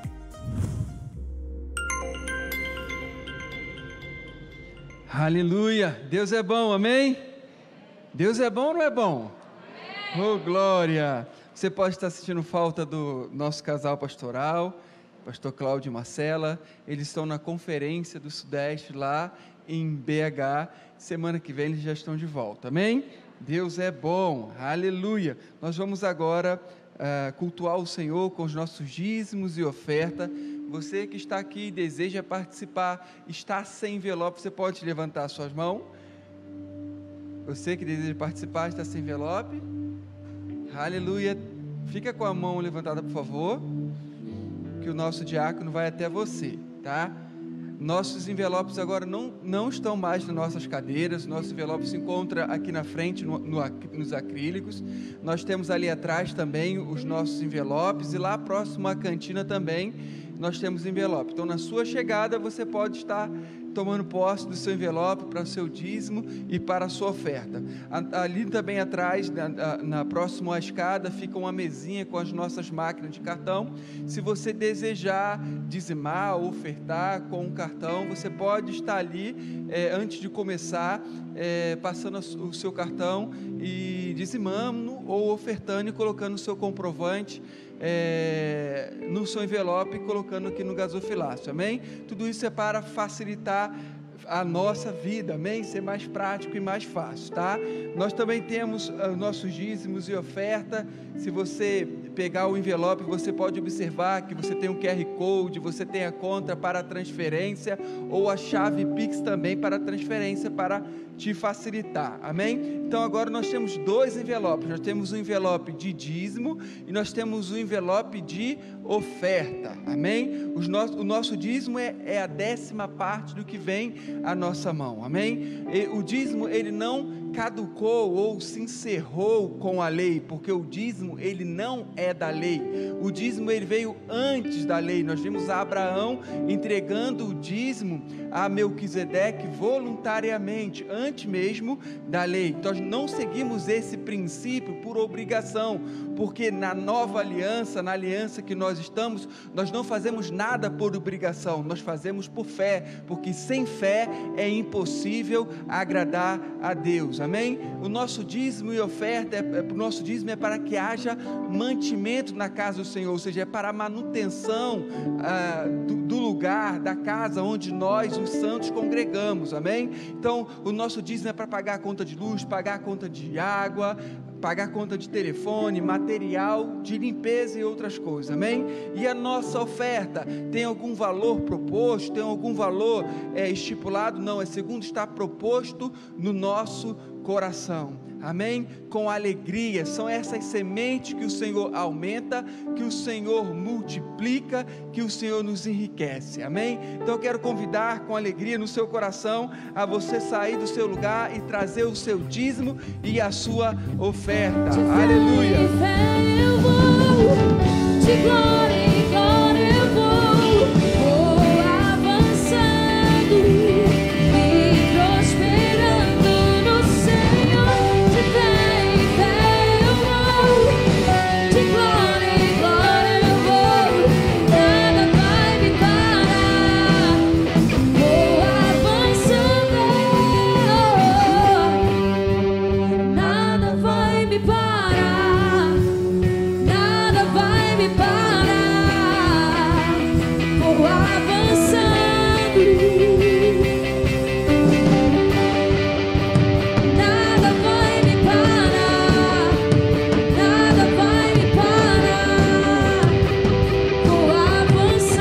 Aleluia! Deus é bom, amém? Deus é bom ou não é bom? Amém. Oh, glória! Você pode estar sentindo falta do nosso casal pastoral, pastor Cláudio e Marcela. Eles estão na conferência do Sudeste lá em BH. Semana que vem eles já estão de volta, amém? Deus é bom, aleluia! Nós vamos agora cultuar o Senhor com os nossos dízimos e oferta. Você que está aqui e deseja participar, está sem envelope, você pode levantar as suas mãos. Você que deseja participar, está sem envelope, aleluia! Fica com a mão levantada, por favor, que o nosso diácono vai até você, tá? Nossos envelopes agora não estão mais nas nossas cadeiras. Nosso envelope se encontra aqui na frente, nos acrílicos. Nós temos ali atrás também os nossos envelopes, e lá próximo à cantina também nós temos envelope. Então, na sua chegada, você pode estar tomando posse do seu envelope para o seu dízimo e para a sua oferta. Ali também atrás, na próxima à escada, fica uma mesinha com as nossas máquinas de cartão. Se você desejar dizimar ou ofertar com um cartão, você pode estar ali, antes de começar, passando o seu cartão e dizimando ou ofertando e colocando o seu comprovante no seu envelope e colocando aqui no gasofilácio, amém? Tudo isso é para facilitar a nossa vida, amém? Ser mais prático e mais fácil, tá? Nós também temos nossos dízimos e oferta. Se você pegar o envelope, você pode observar que você tem um QR Code, você tem a conta para transferência ou a chave Pix também para transferência, para te facilitar, amém? Então agora nós temos dois envelopes. Nós temos um envelope de dízimo e nós temos um envelope de oferta, amém? O nosso dízimo é a 10ª parte do que vem à nossa mão, amém? O dízimo, ele não caducou ou se encerrou com a lei, porque o dízimo, ele não é da lei. O dízimo, ele veio antes da lei. Nós vimos Abraão entregando o dízimo a Melquisedeque voluntariamente, antes mesmo da lei. Nós não seguimos esse princípio por obrigação, porque na nova aliança, na aliança que nós estamos, nós não fazemos nada por obrigação, nós fazemos por fé, porque sem fé é impossível agradar a Deus, amém? O nosso dízimo e oferta, o nosso dízimo é para que haja mantimento na casa do Senhor, ou seja, é para a manutenção do lugar, da casa onde nós, os santos, congregamos, amém? Então, o nosso dízimo é para pagar a conta de luz, pagar a conta de água, pagar a conta de telefone, material de limpeza e outras coisas, amém? E a nossa oferta tem algum valor proposto, tem algum valor estipulado? Não, é segundo está proposto no nosso coração, amém? Com alegria. São essas sementes que o Senhor aumenta, que o Senhor multiplica, que o Senhor nos enriquece, amém? Então eu quero convidar com alegria no seu coração a você sair do seu lugar e trazer o seu dízimo e a sua oferta, aleluia. De fé eu vou, de glória em glória eu vou avançando e prosperando no Senhor. De fé em fé eu vou, de glória em glória eu vou, nada vai me parar. Vou avançando, nada vai me parar, nada vai me parar. Vou avançando, nada vai me parar, nada vai me parar. Vou avançando.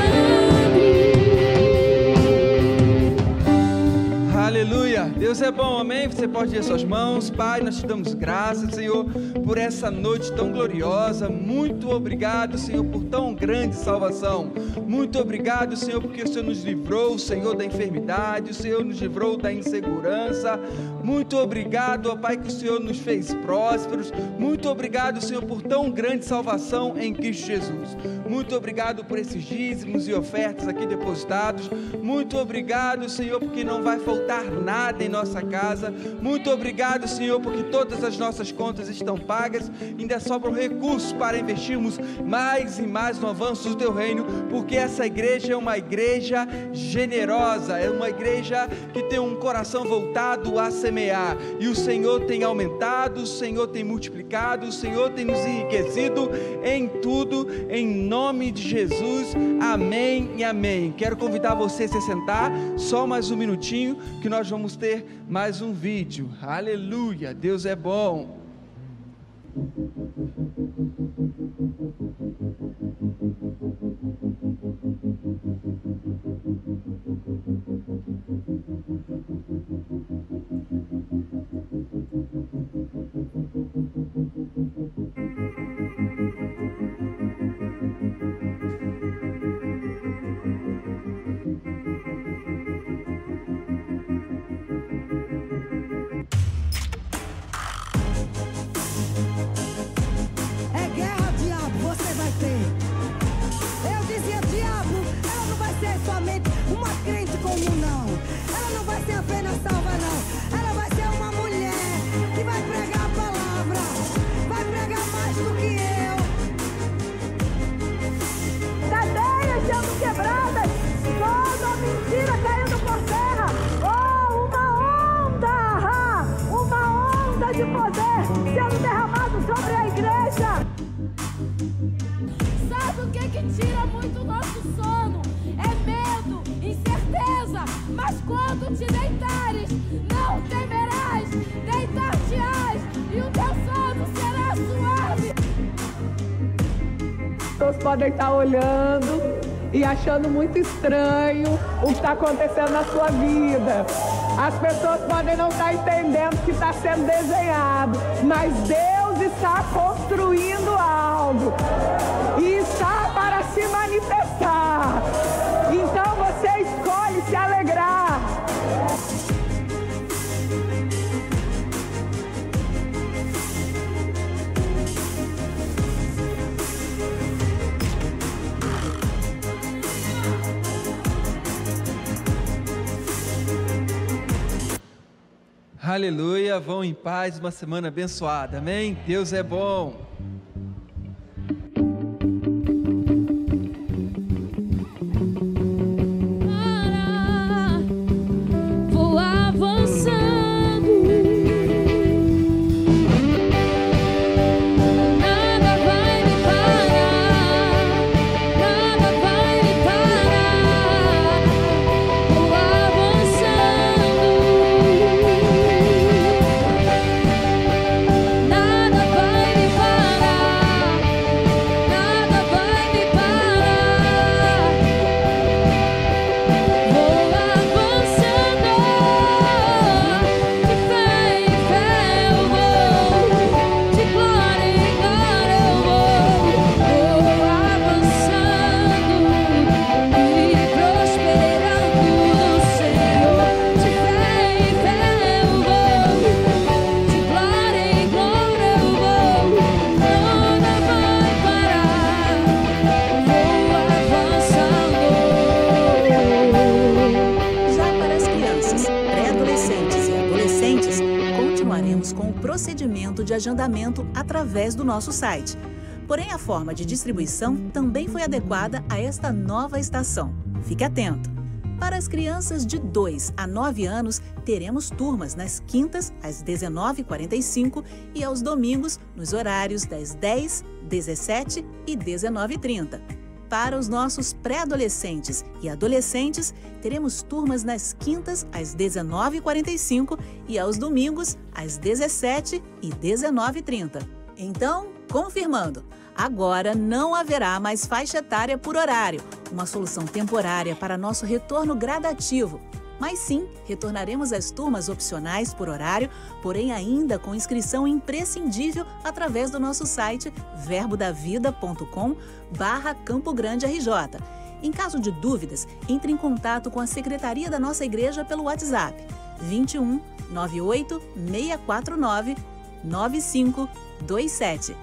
Aleluia, Deus é bom, amém? você pode ir às suas mãos. Pai, nós te damos graças, Senhor, por essa noite tão gloriosa. Muito obrigado, Senhor, por tão grande salvação. Muito obrigado, Senhor, porque o Senhor nos livrou, Senhor, da enfermidade, o Senhor nos livrou da insegurança. Muito obrigado, ó Pai, que o Senhor nos fez prósperos. Muito obrigado, Senhor, por tão grande salvação em Cristo Jesus. Muito obrigado por esses dízimos e ofertas aqui depositados. Muito obrigado, Senhor, porque não vai faltar nada em nossa casa. Muito obrigado, Senhor, porque todas as nossas contas estão pagas. Ainda sobram recursos para investirmos mais e mais no avanço do Teu reino, porque essa igreja é uma igreja generosa, é uma igreja que tem um coração voltado a semear. E o Senhor tem aumentado, o Senhor tem multiplicado, o Senhor tem nos enriquecido em tudo, em nome de Jesus. Amém e amém. Quero convidar você a se sentar, só mais um minutinho, que nós vamos ter mais um vídeo. Aleluia, Deus é bom. Podem estar olhando e achando muito estranho o que está acontecendo na sua vida. As pessoas podem não estar entendendo o que está sendo desenhado, mas Deus está construindo algo e está para se manifestar. Então você escolhe se alegrar. Aleluia, vão em paz, uma semana abençoada, amém? Deus é bom. Vou avançando. Nada vai me parar. Nada vai me parar. Vou avançando. Nada vai me parar, nada vai me parar. Vou avançando, de fé em fé eu vou, de glória em glória eu vou. Vou avançando e prosperando no Senhor. De fé em fé eu vou, de glória em glória eu vou. Nada vai parar, vou avançando. Já para as crianças, pré-adolescentes e adolescentes, continuaremos com o procedimento de agendamento através do nosso site. Porém, a forma de distribuição também foi adequada a esta nova estação. Fique atento! Para as crianças de 2 a 9 anos, teremos turmas nas quintas, às 19h45 e aos domingos, nos horários das 10, 17 e 19h30. Para os nossos pré-adolescentes e adolescentes, teremos turmas nas quintas, às 19h45 e aos domingos, às 17 e 19h30. Então, confirmando, agora não haverá mais faixa etária por horário, uma solução temporária para nosso retorno gradativo. Mas sim, retornaremos às turmas opcionais por horário, porém ainda com inscrição imprescindível através do nosso site verbodavida.com/Campo Grande RJ. Em caso de dúvidas, entre em contato com a secretaria da nossa igreja pelo WhatsApp 21 98 649 9527.